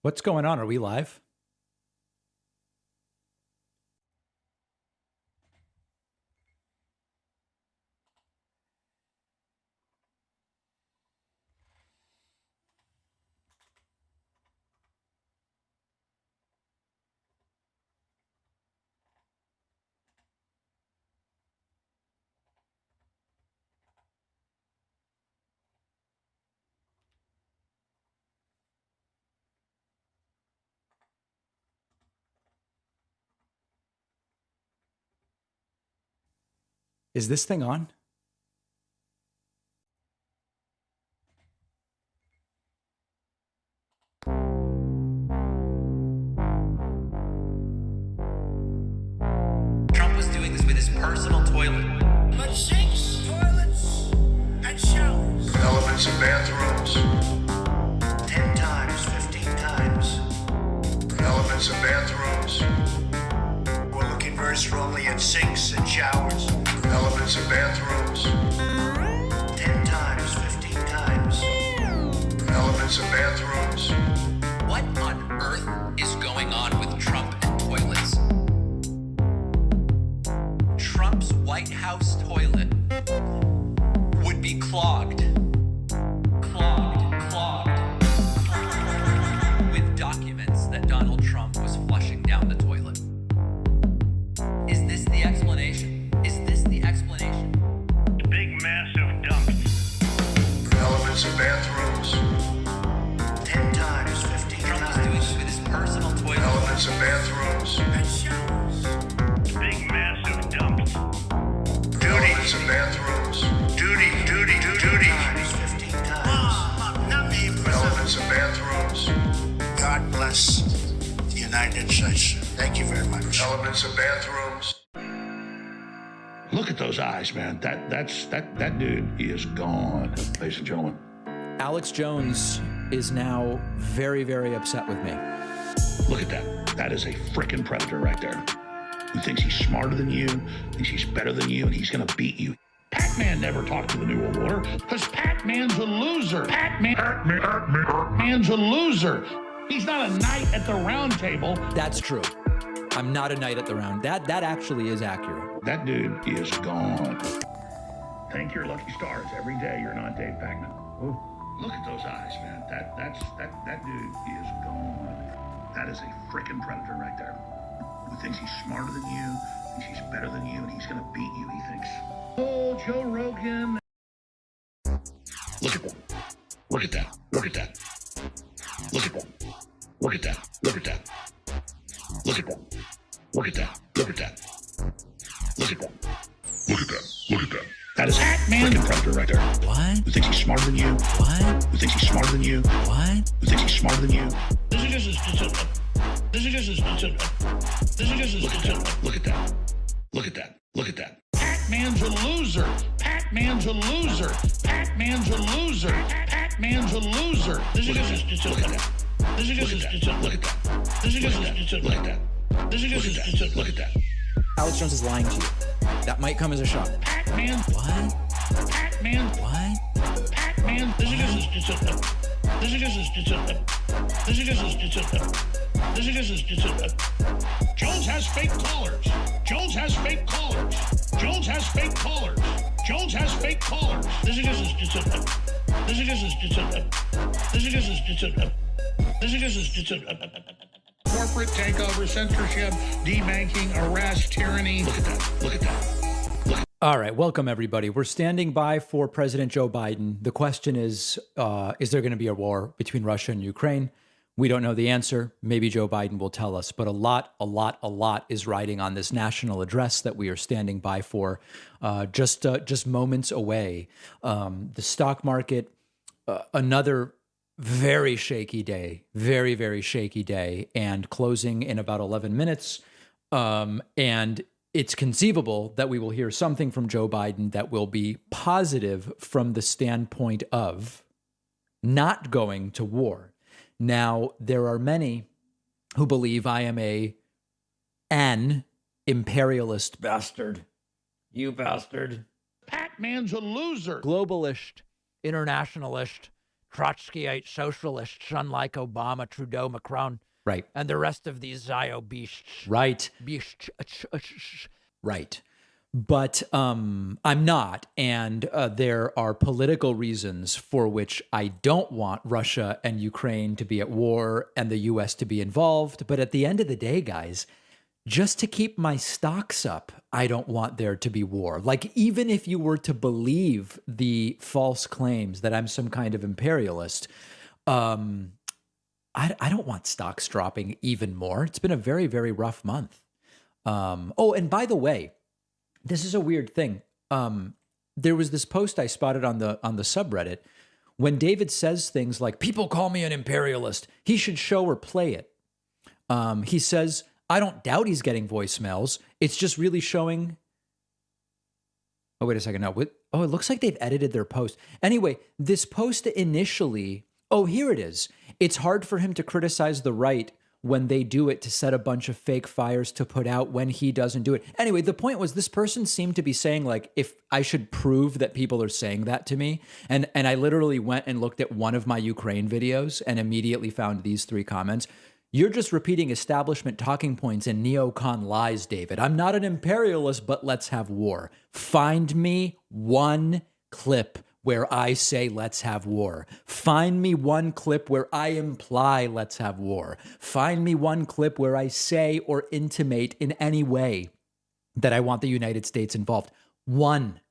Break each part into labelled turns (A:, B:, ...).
A: What's going on? Are we live? Is this thing on?
B: Trump was doing this with his personal toilet.
C: But sinks, toilets, and showers.
D: Elements in bathrooms.
C: 10 times, 15 times.
D: Elements in bathrooms.
C: We're looking very strongly at sinks and showers.
D: Elements in bathrooms.
C: 10 times, 15 times.
D: Elements in bathrooms.
B: What on earth is going on with Trump and toilets? Trump's White House toilet would be clogged. With documents that Donald Trump was flushing down the toilet. Is this the explanation?
E: Big massive dumps.
D: Elements in bathrooms.
C: 10 times, 15
B: Trump was doing this
C: times.
B: with his personal toilet.
D: Elements in bathrooms.
C: And showers.
E: Big massive dumps.
D: Elements in bathrooms. Duty.
C: 10 times, 15 times. Not me,
D: Elements in bathrooms.
C: God bless the United States. Thank you very much.
D: Elements in bathrooms.
F: Look at those eyes, man. That dude is gone, ladies and gentlemen.
A: Alex Jones is now very, very upset with me.
F: Look at that. That is a frickin' predator right there. Who thinks he's smarter than you, thinks he's better than you, and he's gonna beat you. Pac-Man never talked to the New World Order, because Pac-Man's a loser. Pac-Man's a loser. He's not a knight at the round table.
A: That's true. I'm not a knight at the round. That actually is accurate.
F: That dude is gone. Thank your lucky stars every day you're not Dave Pac-Man. Ooh. Look at those eyes, man. That dude is gone. That is a frickin' predator right there. Who thinks he's smarter than you, thinks he's better than you, and he's gonna beat you, he thinks. Oh, Joe Rogan. Look at that. Look at that. Look at that. Look at that. Look at that. Look at that. Look at that. Look at that. Look at that. Look at that. Look at that. Look at that. That is Pac-Man predator right there.
A: What?
F: Who thinks he's smarter than you?
A: What?
F: Who thinks he's smarter than you?
A: What?
F: Who thinks he's smarter than you?
E: This is just a statistic. This is just a statistic. This is just a statistic.
F: Look at that. Look at that. Look at that. Pac-Man's a loser. Pac-Man's a loser. Pac-Man's a loser. Pac-Man's a loser.
E: This is just a statistic. This is just a statistic.
F: Look at that.
E: This is just a statistic.
F: Look at that.
E: This is just a
F: Look at that.
E: statistic.
F: Look at that.
A: Alex Jones is lying to you. That might come as a shock.
F: Pac-Man.
A: What?
F: Pac-Man.
A: What?
E: Pac-Man. This is just a statistic. This is just a statistic. This is just a statistic. This is just a statistic.
F: Jones has fake callers. Jones has fake callers. Jones has fake callers. Jones has fake callers.
E: This is just a statistic. This is just a statistic. This is just a statistic. This is just a statistic.
F: Corporate takeover, censorship, debanking, arrest, tyranny. Look at that. Look at that.
A: All right, welcome everybody. We're standing by for President Joe Biden. The question is there going to be a war between Russia and Ukraine? We don't know the answer. Maybe Joe Biden will tell us, but a lot is riding on this national address that we are standing by for, just moments away. The stock market, another very shaky day, very, very shaky day, and closing in about 11 minutes. And it's conceivable that we will hear something from Joe Biden that will be positive from the standpoint of not going to war. Now, there are many who believe I am an imperialist bastard. You bastard.
F: Pac-Man's a loser.
A: Globalist, internationalist,
G: Trotskyite socialists, unlike Obama, Trudeau, Macron,
A: Right.
G: and the rest of these Zio beasts.
A: Right. Right. But I'm not. And there are political reasons for which I don't want Russia and Ukraine to be at war and the U.S. to be involved. But at the end of the day, guys, just to keep my stocks up, I don't want there to be war. Like, even if you were to believe the false claims that I'm some kind of imperialist, I don't want stocks dropping even more. It's been a very, very rough month. Oh, and by the way, this is a weird thing. There was this post I spotted on the subreddit when David says things like, people call me an imperialist. He should show or play it. He says, I don't doubt he's getting voicemails. It's just really showing. Oh, wait a second. No. Oh, it looks like they've edited their post. Anyway, this post initially, oh, here it is. It's hard for him to criticize the right when they do it to set a bunch of fake fires to put out when he doesn't do it. Anyway, the point was this person seemed to be saying, like, if I should prove that people are saying that to me. And I literally went and looked at one of my Ukraine videos and immediately found these 3 comments. You're just repeating establishment talking points and neocon lies, David. I'm not an imperialist, but let's have war. Find me one clip where I say let's have war. Find me one clip where I imply let's have war. Find me one clip where I say or intimate in any way that I want the United States involved. One.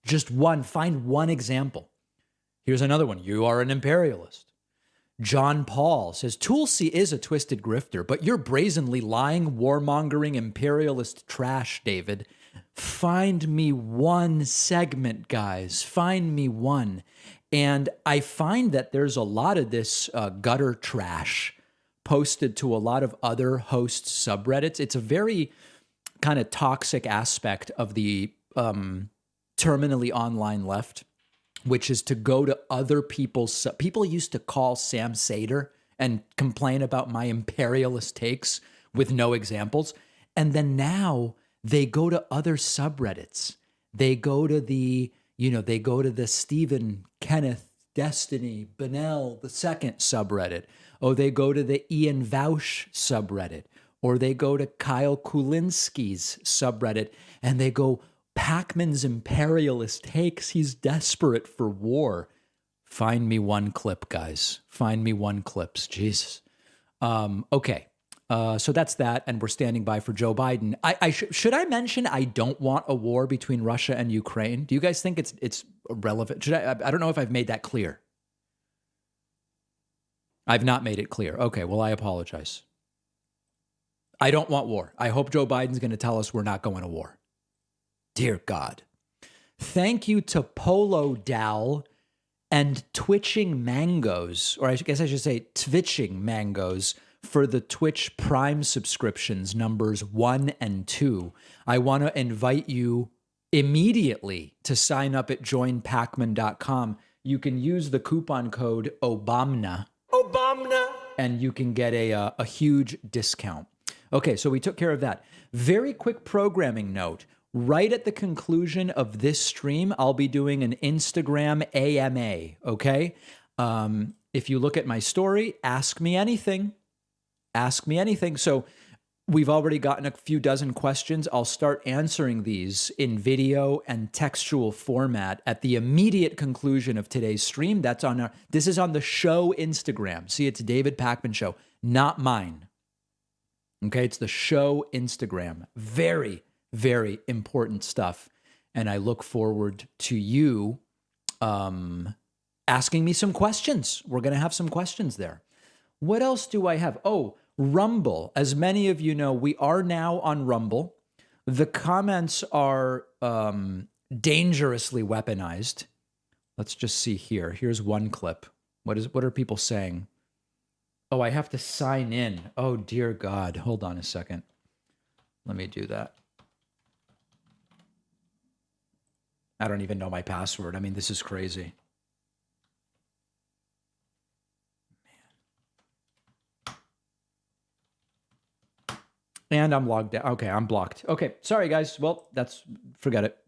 A: Just one. Find one example. Here's another one. You are an imperialist. John Paul says, Toolsy is a twisted grifter, but you're brazenly lying, warmongering, imperialist trash, David. Find me one segment, guys. Find me one. And I find that there's a lot of this gutter trash posted to a lot of other host subreddits. It's a very kind of toxic aspect of the terminally online left, which is to go to other people's. People used to call Sam Sater and complain about my imperialist takes with no examples. And then now they go to other subreddits. They go to the Stephen, Kenneth, Destiny, Benell, the second subreddit. Oh, they go to the Ian Vaush subreddit. Or they go to Kyle Kulinski's subreddit and they go, Pacman's imperialist takes. He's desperate for war. Find me one clip, guys. Find me one clips. Jesus. Okay. So that's that, and we're standing by for Joe Biden. Should I mention I don't want a war between Russia and Ukraine? Do you guys think it's relevant? I don't know if I've made that clear. I've not made it clear. Okay, well, I apologize. I don't want war. I hope Joe Biden's going to tell us we're not going to war. Dear God. Thank you to Polo Dal and Twitching Mangoes, or I guess I should say Twitching Mangoes, for the Twitch Prime subscriptions numbers 1 and 2. I want to invite you immediately to sign up at joinpacman.com. You can use the coupon code OBAMNA. And you can get a huge discount. Okay, so we took care of that. Very quick programming note. Right at the conclusion of this stream, I'll be doing an Instagram AMA, okay? If you look at my story, ask me anything. Ask me anything. So we've already gotten a few dozen questions. I'll start answering these in video and textual format at the immediate conclusion of today's stream. This is on the show Instagram. See, it's David Pacman Show, not mine. Okay, it's the show Instagram. Very, very important stuff. And I look forward to you asking me some questions. We're going to have some questions there. What else do I have? Oh, Rumble. As many of you know, we are now on Rumble. The comments are dangerously weaponized. Let's just see here. Here's one clip. What are people saying? Oh, I have to sign in. Oh, dear God. Hold on a second. Let me do that. I don't even know my password. I mean, this is crazy. And I'm logged out. Okay, I'm blocked. Okay, sorry, guys. Well, forget it.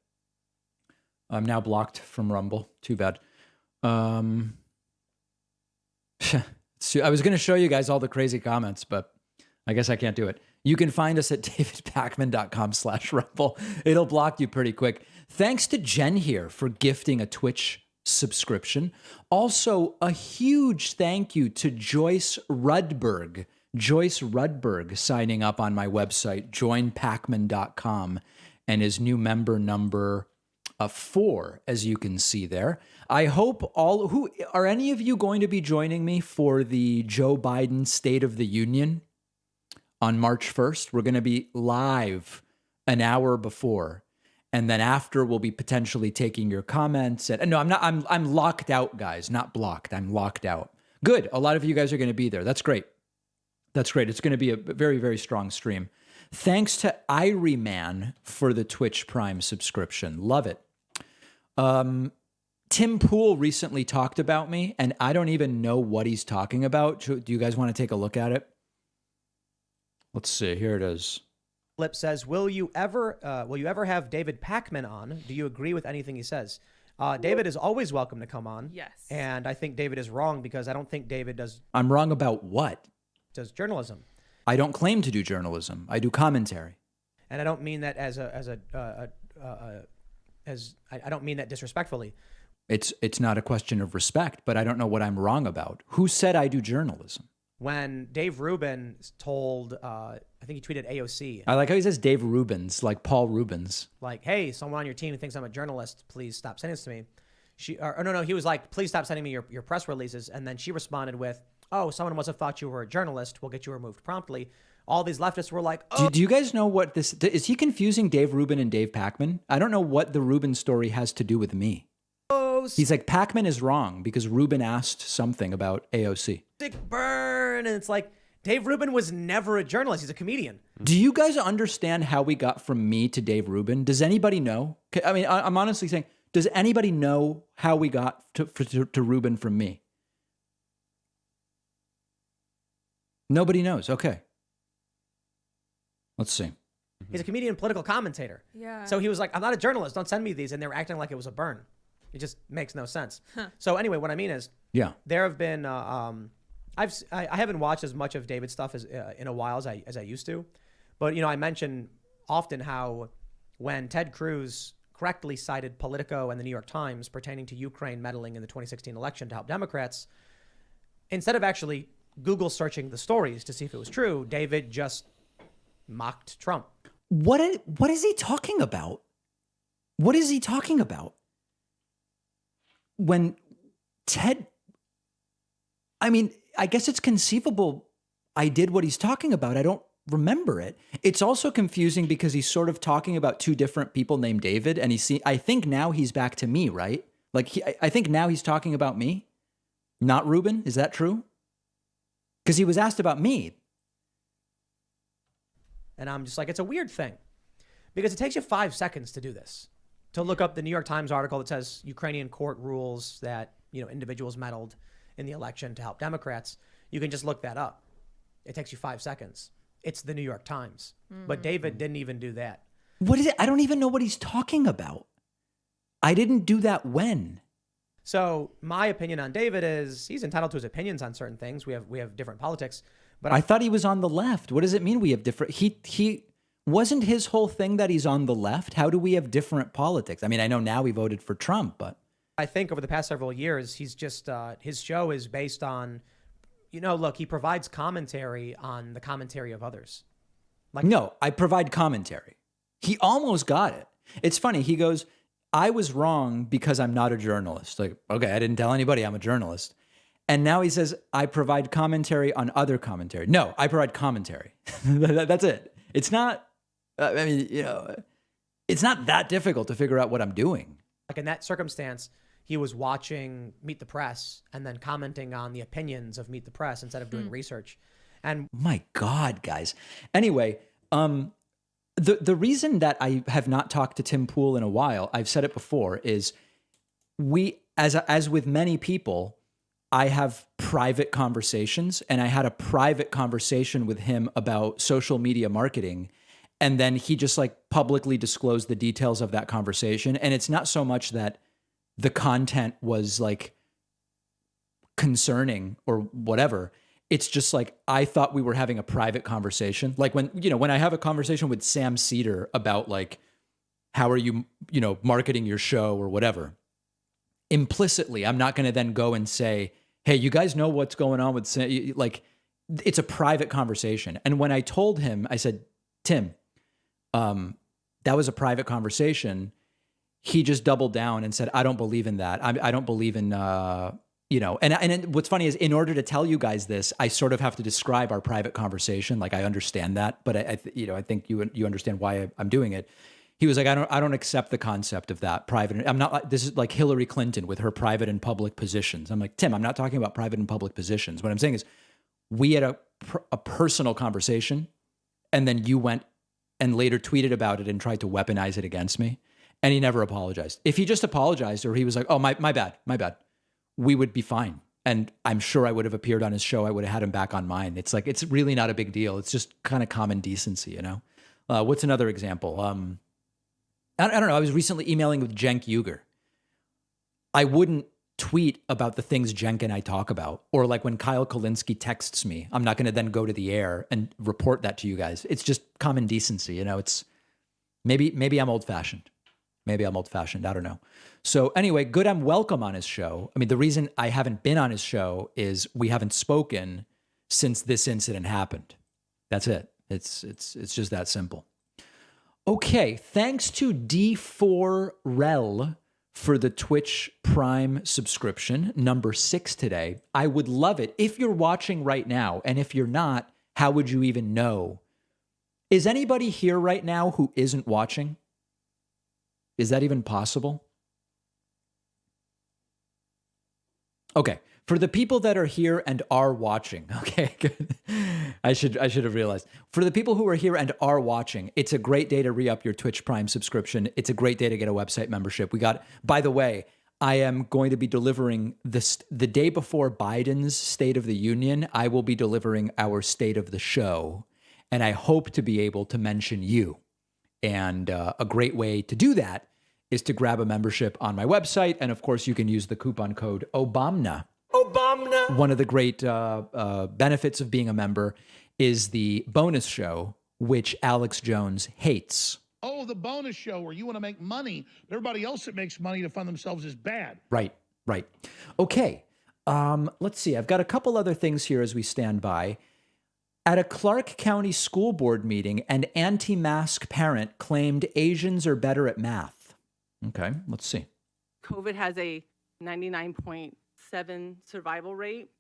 A: I'm now blocked from Rumble. Too bad. So I was going to show you guys all the crazy comments, but I guess I can't do it. You can find us at davidpakman.com/rumble. It'll block you pretty quick. Thanks to Jen here for gifting a Twitch subscription. Also, a huge thank you to Joyce Rudberg. Joyce Rudberg signing up on my website, joinpakman.com, and his new member number 4, as you can see there. I hope who are any of you going to be joining me for the Joe Biden State of the Union on March 1st? We're going to be live an hour before. And then after, we'll be potentially taking your comments. And no, I'm locked out, guys, not blocked. I'm locked out. Good. A lot of you guys are going to be there. That's great. That's great. It's going to be a very, very strong stream. Thanks to Irie for the Twitch Prime subscription. Love it. Tim Pool recently talked about me, and I don't even know what he's talking about. Do you guys want to take a look at it? Let's see. Here it is.
H: Flip says, will you ever have David Pakman on? Do you agree with anything he says? David is always welcome to come on.
I: Yes.
H: And I think David is wrong because I don't think David does
A: I'm wrong about what?
H: journalism.
A: I don't claim to do journalism. I do commentary.
H: And I don't mean that I don't mean that disrespectfully.
A: It's not a question of respect, but I don't know what I'm wrong about. Who said I do journalism?
H: When Dave Rubin told, I think he tweeted AOC.
A: I like how he says Dave Rubens, like Paul Rubens.
H: Like, hey, someone on your team who thinks I'm a journalist, please stop sending this to me. He was like, please stop sending me your press releases. And then she responded with, oh, someone must have thought you were a journalist. We'll get you removed promptly. All these leftists were like, oh.
A: Do you guys know what this, is he confusing Dave Rubin and Dave Pakman? I don't know what the Rubin story has to do with me. He's like, Pakman is wrong because Rubin asked something about AOC.
H: Sick burn. And it's like, Dave Rubin was never a journalist. He's a comedian.
A: Do you guys understand how we got from me to Dave Rubin? Does anybody know? I mean, I'm honestly saying, does anybody know how we got to Rubin from me? Nobody knows. Okay. Let's see.
H: He's a comedian, political commentator.
I: Yeah.
H: So he was like, I'm not a journalist. Don't send me these. And they were acting like it was a burn. It just makes no sense. So anyway, what I mean is,
A: yeah,
H: there have been, I haven't watched as much of David's stuff as in a while as I used to. But, you know, I mention often how when Ted Cruz correctly cited Politico and the New York Times pertaining to Ukraine meddling in the 2016 election to help Democrats, instead of actually Google searching the stories to see if it was true, David just mocked Trump.
A: What is he talking about? What is he talking about? When Ted, I mean, I guess it's conceivable I did what he's talking about. I don't remember it. It's also confusing because he's sort of talking about two different people named David, and I think now he's back to me, right? Like I think now he's talking about me, not Rubin. Is that true? Because he was asked about me.
H: And I'm just like, it's a weird thing because it takes you 5 seconds to do this, to look up the New York Times article that says Ukrainian court rules that, you know, individuals meddled in the election to help Democrats. You can just look that up. It takes you 5 seconds. It's the New York Times. But David didn't even do that.
A: What is it? I don't even know what he's talking about. I didn't do that when.
H: So my opinion on David is he's entitled to his opinions on certain things. We have different politics. But
A: I thought he was on the left. What does it mean we have different? He wasn't his whole thing that he's on the left. How do we have different politics? I mean, I know now he voted for Trump, but
H: I think over the past several years, he's just his show is based on, you know, look, he provides commentary on the commentary of others. Like,
A: no, I provide commentary. He almost got it. It's funny. He goes, I was wrong because I'm not a journalist. Like, okay, I didn't tell anybody I'm a journalist. And now he says, I provide commentary on other commentary. No, I provide commentary. That's it. It's not, I mean, you know, it's not that difficult to figure out what I'm doing.
H: Like in that circumstance, he was watching Meet the Press and then commenting on the opinions of Meet the Press instead of doing research. And
A: my God, guys. Anyway, the reason that I have not talked to Tim Pool in a while, I've said it before, is we, as with many people, I have private conversations, and I had a private conversation with him about social media marketing. And then he just like publicly disclosed the details of that conversation. And it's not so much that the content was like concerning or whatever. It's just like, I thought we were having a private conversation. Like when I have a conversation with Sam Cedar about like, how are you, marketing your show or whatever, implicitly, I'm not going to then go and say, hey, you guys know what's going on with Sam? Like, it's a private conversation. And when I told him, I said, Tim, that was a private conversation. He just doubled down and said, I don't believe in that. I don't believe in, and what's funny is, in order to tell you guys this, I sort of have to describe our private conversation. Like, I understand that, but I think you understand why I'm doing it. He was like, I don't accept the concept of that private. I'm not, this is like Hillary Clinton with her private and public positions. I'm like, Tim, I'm not talking about private and public positions. What I'm saying is, we had a personal conversation, and then you went and later tweeted about it and tried to weaponize it against me. And he never apologized. If he just apologized, or he was like, oh, my bad, we would be fine. And I'm sure I would have appeared on his show. I would have had him back on mine. It's like, it's really not a big deal. It's just kind of common decency, What's another example? I don't know. I was recently emailing with Cenk Uygur. I wouldn't tweet about the things Cenk and I talk about. Or like when Kyle Kolinsky texts me, I'm not going to then go to the air and report that to you guys. It's just common decency. It's maybe I'm old fashioned. Maybe I'm old fashioned. I don't know. So anyway, good. I'm welcome on his show. I mean, the reason I haven't been on his show is we haven't spoken since this incident happened. That's it. It's just that simple. Okay. Thanks to D4Rel for the Twitch Prime subscription, number 6 today. I would love it if you're watching right now. And if you're not, how would you even know? Is anybody here right now who isn't watching? Is that even possible? Okay. For the people that are here and are watching, okay, good. I should have realized. For the people who are here and are watching, it's a great day to re-up your Twitch Prime subscription. It's a great day to get a website membership. By the way, I am going to be delivering this the day before Biden's State of the Union. I will be delivering our State of the Show, and I hope to be able to mention you. And a great way to do that is to grab a membership on my website. And of course, you can use the coupon code OBAMNA. One of the great benefits of being a member is the bonus show, which Alex Jones hates.
F: Oh, the bonus show where you want to make money, but everybody else that makes money to fund themselves is bad.
A: Right. Okay. Let's see. I've got a couple other things here as we stand by. At a Clark County school board meeting, an anti-mask parent claimed Asians are better at math. Okay, let's see.
I: COVID has a 99.7 survival rate.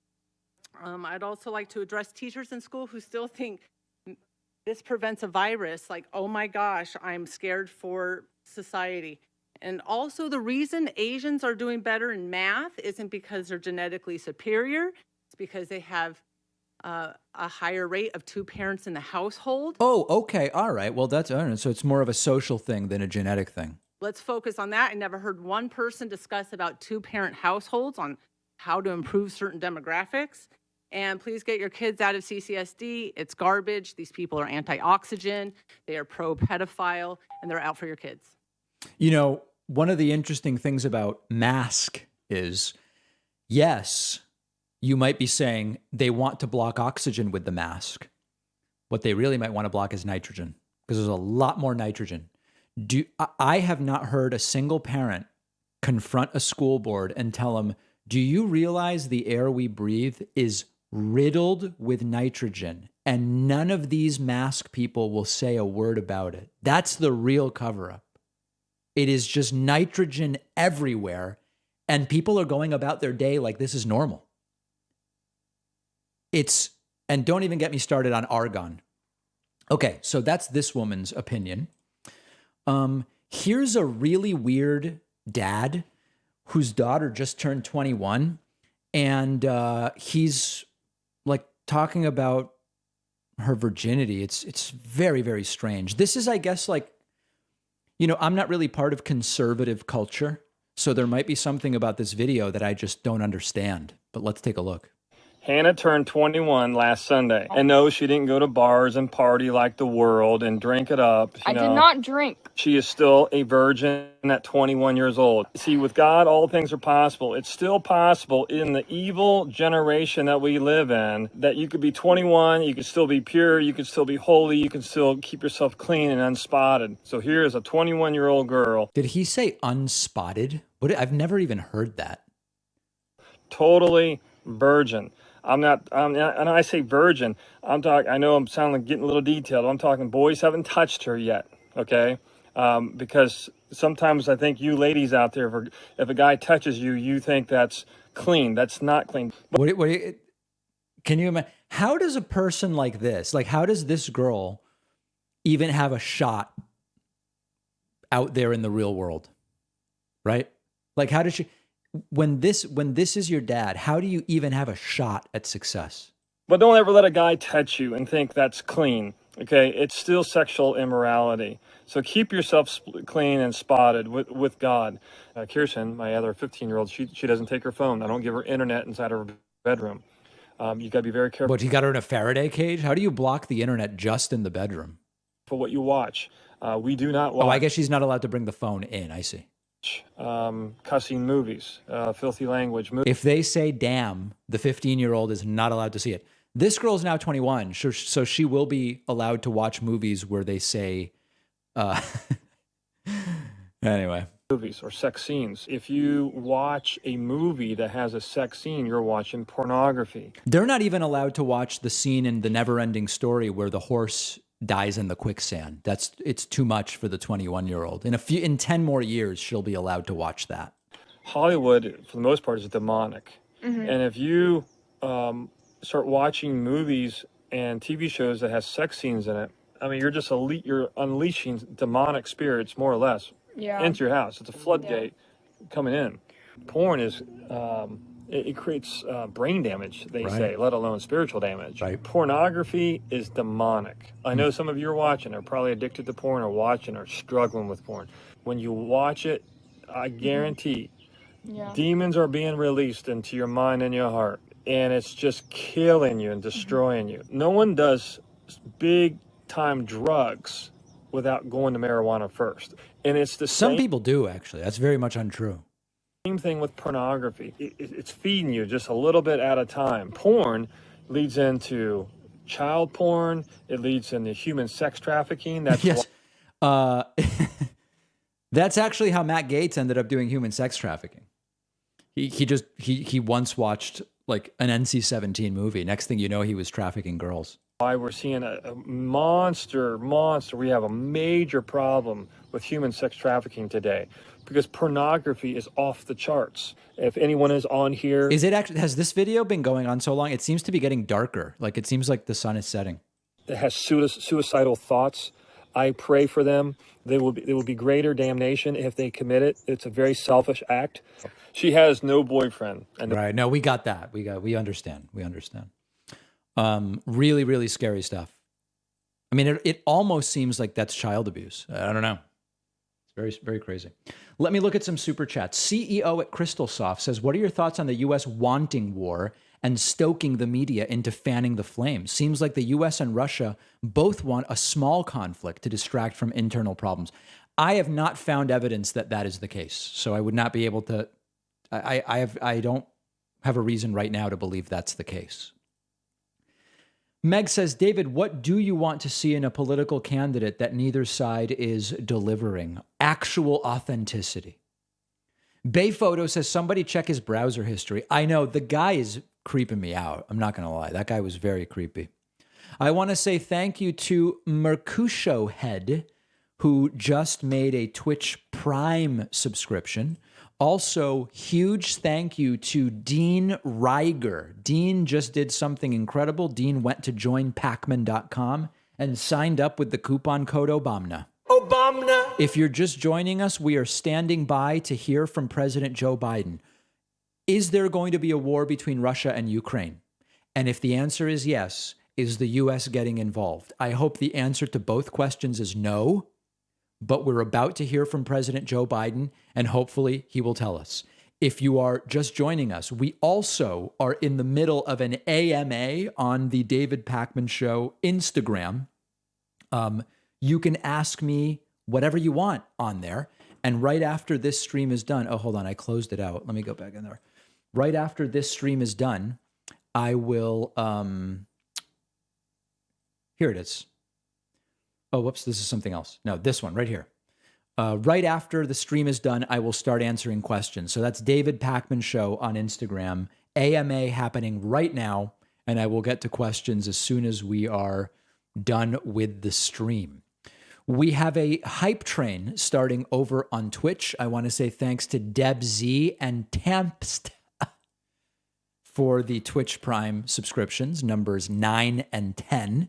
I: I'd also like to address teachers in school who still think this prevents a virus. Like, oh my gosh, I'm scared for society. And also the reason Asians are doing better in math isn't because they're genetically superior. It's because they have a higher rate of 2 parents in the household.
A: Oh, okay. All right. Well, that's, I don't know. So it's more of a social thing than a genetic thing.
I: Let's focus on that. I never heard one person discuss about 2-parent households on how to improve certain demographics. And please get your kids out of CCSD. It's garbage. These people are anti-oxygen. They are pro-pedophile, and they're out for your kids.
A: One of the interesting things about mask is, yes, you might be saying they want to block oxygen with the mask. What they really might want to block is nitrogen, because there's a lot more nitrogen. I have not heard a single parent confront a school board and tell them, do you realize the air we breathe is riddled with nitrogen? And none of these mask people will say a word about it. That's the real cover-up. It is just nitrogen everywhere, and people are going about their day like this is normal. And don't even get me started on argon. Okay, so that's this woman's opinion. Here's a really weird dad whose daughter just turned 21, and he's like talking about her virginity. It's very, very strange. This is, I guess, like, I'm not really part of conservative culture, so there might be something about this video that I just don't understand. But let's take a look.
J: Hannah turned 21 last Sunday. And no, she didn't go to bars and party like the world and drink it up.
K: I did not drink.
J: She is still a virgin at 21 years old. See, with God, all things are possible. It's still possible in the evil generation that we live in that you could be 21, you could still be pure, you could still be holy, you can still keep yourself clean and unspotted. So here is a 21-year-old girl.
A: Did he say unspotted? I've never even heard that.
J: Totally virgin. I'm not, and I say virgin, I'm talking, I know I'm sounding like getting a little detailed. I'm talking boys haven't touched her yet, okay? Because sometimes I think you ladies out there, if a guy touches you, you think that's clean. That's not clean.
A: Can you imagine? How does a person like this, like how does this girl even have a shot out there in the real world? Right? Like how does she, when this is your dad, how do you even have a shot at success?
J: But don't ever let a guy touch you and think that's clean. Okay, it's still sexual immorality. So keep yourself clean and spotted with God. Kirsten, my other 15-year-old, she doesn't take her phone. I don't give her internet inside her bedroom. You got to be very careful.
A: But you got her in a Faraday cage? How do you block the internet just in the bedroom?
J: For what you watch. We do not watch.
A: Oh, I guess she's not allowed to bring the phone in. I see.
J: Cussing movies, filthy language.
A: If they say damn, the 15-year-old is not allowed to see it. This girl's now 21, so she will be allowed to watch movies where they say, anyway.
J: Movies or sex scenes. If you watch a movie that has a sex scene, you're watching pornography.
A: They're not even allowed to watch the scene in The Never-Ending Story where the horse dies in the quicksand. It's too much for the 21-year-old. In 10 more years, she'll be allowed to watch that.
J: Hollywood, for the most part, is demonic.
K: Mm-hmm.
J: And if you start watching movies and TV shows that has sex scenes in it, I mean, you're unleashing demonic spirits, more or less, into your house. It's a floodgate coming in. Porn is, it creates brain damage, they say, let alone spiritual damage.
A: Right.
J: Pornography is demonic. I know some of you are watching, are probably addicted to porn or watching or struggling with porn. When you watch it, I guarantee demons are being released into your mind and your heart. And it's just killing you and destroying you. No one does big time drugs without going to marijuana first. And it's
A: Some people do, actually. That's very much untrue.
J: Same thing with pornography. It's feeding you just a little bit at a time. Porn leads into child porn. It leads into human sex trafficking. That's
A: yes. That's actually how Matt Gaetz ended up doing human sex trafficking. He once watched like an NC-17 movie. Next thing you know, he was trafficking girls.
J: Why we're seeing a monster. We have a major problem with human sex trafficking today because pornography is off the charts. If anyone is on here.
A: Is it actually, has this video been going on so long? It seems to be getting darker. Like it seems like the sun is setting.
J: That has suicidal thoughts. I pray for them. There will be greater damnation if they commit it. It's a very selfish act. She has no boyfriend.
A: Right. No, we got that. We understand. Really, really scary stuff. I mean, it almost seems like that's child abuse. I don't know. It's very, very crazy. Let me look at some super chats. CEO at CrystalSoft says, what are your thoughts on the U.S. wanting war and stoking the media into fanning the flames? Seems like the U.S. and Russia both want a small conflict to distract from internal problems. I have not found evidence that that is the case. So I would not be able to, I don't have a reason right now to believe that's the case. Meg says, David, what do you want to see in a political candidate that neither side is delivering? Actual authenticity. Bay Photo says, somebody check his browser history. I know, the guy is creeping me out. I'm not going to lie. That guy was very creepy. I want to say thank you to Mercutio Head, who just made a Twitch Prime subscription. Also, huge thank you to Dean Reiger. Dean just did something incredible. Dean went to joinpacman.com and signed up with the coupon code Obama. If you're just joining us, we are standing by to hear from President Joe Biden. Is there going to be a war between Russia and Ukraine? And if the answer is yes, is the U.S. getting involved? I hope the answer to both questions is no. But we're about to hear from President Joe Biden, and hopefully he will tell us. If you are just joining us, we also are in the middle of an AMA on the David Pakman Show Instagram. You can ask me whatever you want on there. And right after this stream is done, hold on, I closed it out. Let me go back in there. Right after this stream is done, I will, here it is. Oh, whoops, this is something else. No, this one right here. Right after the stream is done, I will start answering questions. So that's David Pakman Show on Instagram. AMA happening right now, and I will get to questions as soon as we are done with the stream. We have a hype train starting over on Twitch. I want to say thanks to Deb Z and Tempst for the Twitch Prime subscriptions, numbers 9 and 10.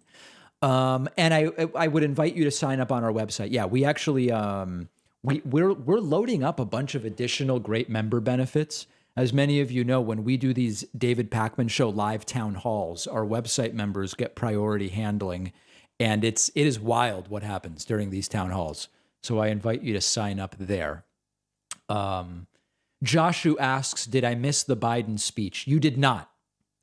A: And I would invite you to sign up on our website. Yeah, we actually we're loading up a bunch of additional great member benefits. As many of you know, when we do these David Pakman Show live town halls, our website members get priority handling, and it is wild what happens during these town halls. So I invite you to sign up there. Joshu asks, did I miss the Biden speech? You did not.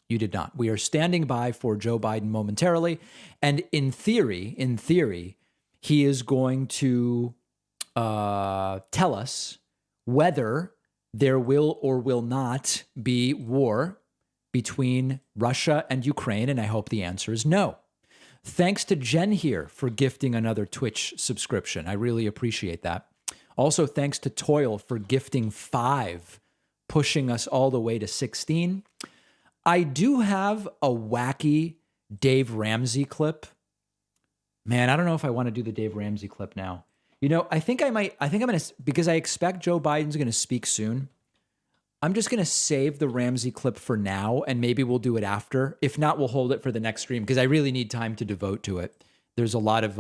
A: You did not. We are standing by for Joe Biden momentarily. And in theory, he is going to tell us whether there will or will not be war between Russia and Ukraine. And I hope the answer is no. Thanks to Jen here for gifting another Twitch subscription. I really appreciate that. Also, thanks to Toil for gifting 5, pushing us all the way to 16. I do have a wacky Dave Ramsey clip. Man, I don't know if I want to do the Dave Ramsey clip now. You know, I think I'm going to, because I expect Joe Biden's going to speak soon. I'm just going to save the Ramsey clip for now, and maybe we'll do it after. If not, we'll hold it for the next stream because I really need time to devote to it. There's a lot of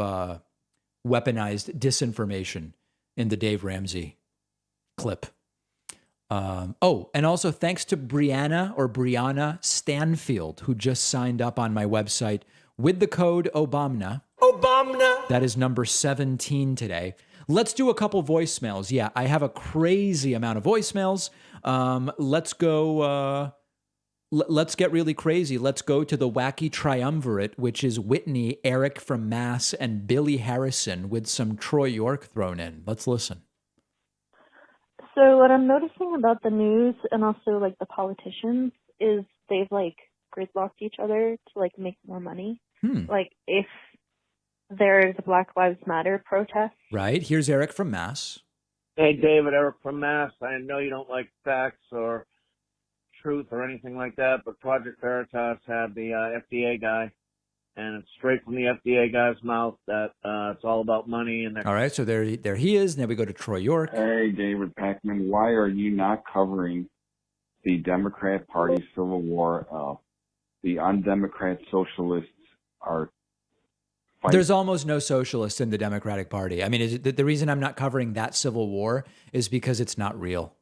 A: weaponized disinformation in the Dave Ramsey clip. And also thanks to Brianna Stanfield, who just signed up on my website with the code OBAMNA. That is number 17 today. Let's do a couple voicemails. Yeah, I have a crazy amount of voicemails. Let's go. Let's get really crazy. Let's go to the wacky triumvirate, which is Whitney, Eric from Mass, and Billy Harrison with some Troy York thrown in. Let's listen.
K: So what I'm noticing about the news and also like the politicians is they've like gridlocked each other to like make more money. Like if there's a Black Lives Matter protest.
A: Right. Here's Eric from Mass.
L: Hey, David, Eric from Mass. I know you don't like facts or truth or anything like that, but Project Veritas had the FDA guy, and it's straight from the FDA guy's mouth that it's all about money. And
A: all right, so there he is. Now we go to Troy York.
M: Hey, David Pakman, why are you not covering the Democrat Party civil war? The undemocrat socialists are fighting.
A: There's almost no socialists in the Democratic Party. I mean, the reason I'm not covering that civil war is because it's not real.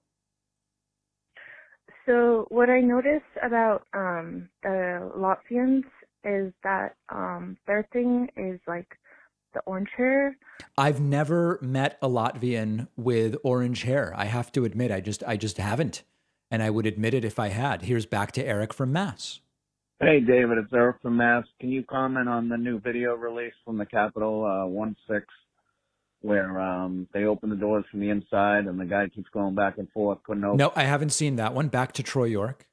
K: So what I noticed about the Latvians is that their thing is like the orange hair.
A: I've never met a Latvian with orange hair. I have to admit, I just haven't. And I would admit it if I had. Here's back to Eric from Mass.
L: Hey, David, it's Eric from Mass. Can you comment on the new video release from the Capitol 1-6 where they open the doors from the inside and the guy keeps going back and forth, couldn't open?
A: No, I haven't seen that one. Back to Troy York.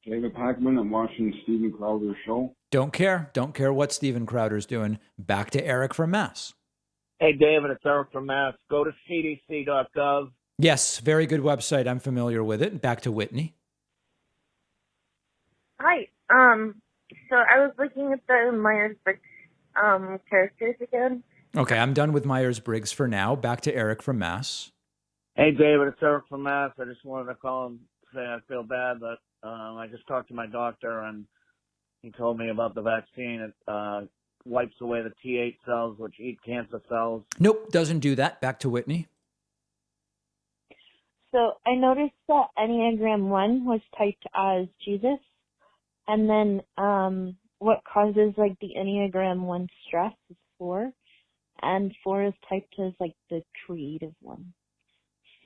M: David Pakman, I'm watching Steven Crowder's show.
A: Don't care what Steven Crowder's doing. Back to Eric from Mass.
L: Hey, David, it's Eric from Mass. Go to cdc.gov.
A: Yes, very good website. I'm familiar with it. Back to Whitney.
K: Hi. So I was looking at the Myers-Briggs characters again.
A: Okay, I'm done with Myers-Briggs for now. Back to Eric from Mass.
L: Hey, David, it's Eric from Mass. I just wanted to call and say I feel bad, but I just talked to my doctor, and he told me about the vaccine. It wipes away the T8 cells, which eat cancer cells.
A: Nope, doesn't do that. Back to Whitney.
K: So I noticed that Enneagram 1 was typed as Jesus, and then what causes like the Enneagram 1 stress is 4, and 4 is typed as like the creative one.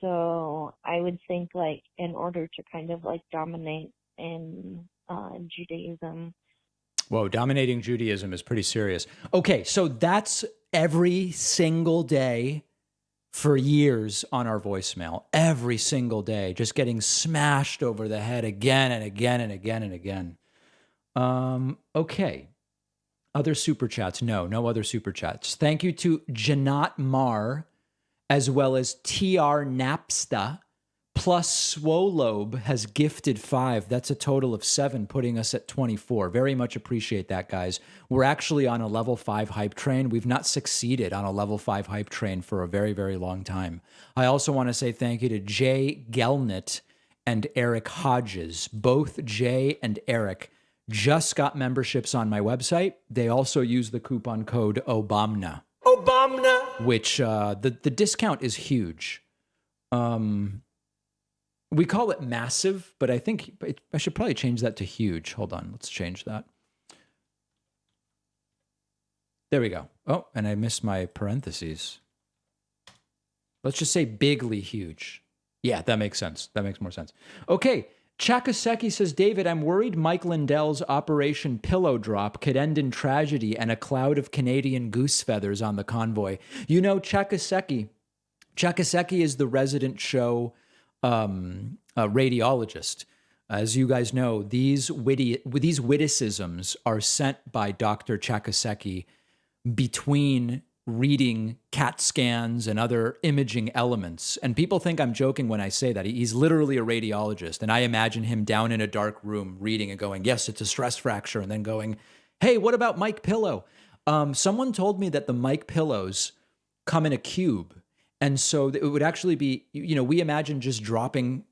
K: So I would think like in order to kind of like dominate in Judaism.
A: Whoa, dominating Judaism is pretty serious. Okay, so that's every single day for years on our voicemail. Every single day, just getting smashed over the head again and again and again and again. Okay. Other super chats? No other super chats. Thank you to Janat Mar, as well as TR Napsta, plus Swolobe has gifted 5. That's a total of 7, putting us at 24. Very much appreciate that, guys. We're actually on a level 5 hype train. We've not succeeded on a level 5 hype train for a very, very long time. I also want to say thank you to Jay Gelnit and Eric Hodges. Both Jay and Eric just got memberships on my website. They also use the coupon code OBAMNA. Which the discount is huge. We call it massive, but I think I should probably change that to huge. Hold on, let's change that. There we go. Oh, and I missed my parentheses. Let's just say bigly huge. Yeah, that makes sense. That makes more sense. Okay. Chakaseki says, David, I'm worried Mike Lindell's Operation Pillow Drop could end in tragedy and a cloud of Canadian goose feathers on the convoy. You know, Chakaseki is the resident show radiologist. As you guys know, these witticisms are sent by Dr. Chakaseki between reading CAT scans and other imaging elements. And people think I'm joking when I say that. He's literally a radiologist. And I imagine him down in a dark room reading and going, yes, it's a stress fracture. And then going, hey, what about Mike Pillow? Someone told me that the Mike Pillows come in a cube. And so it would actually be, you know, we imagine just dropping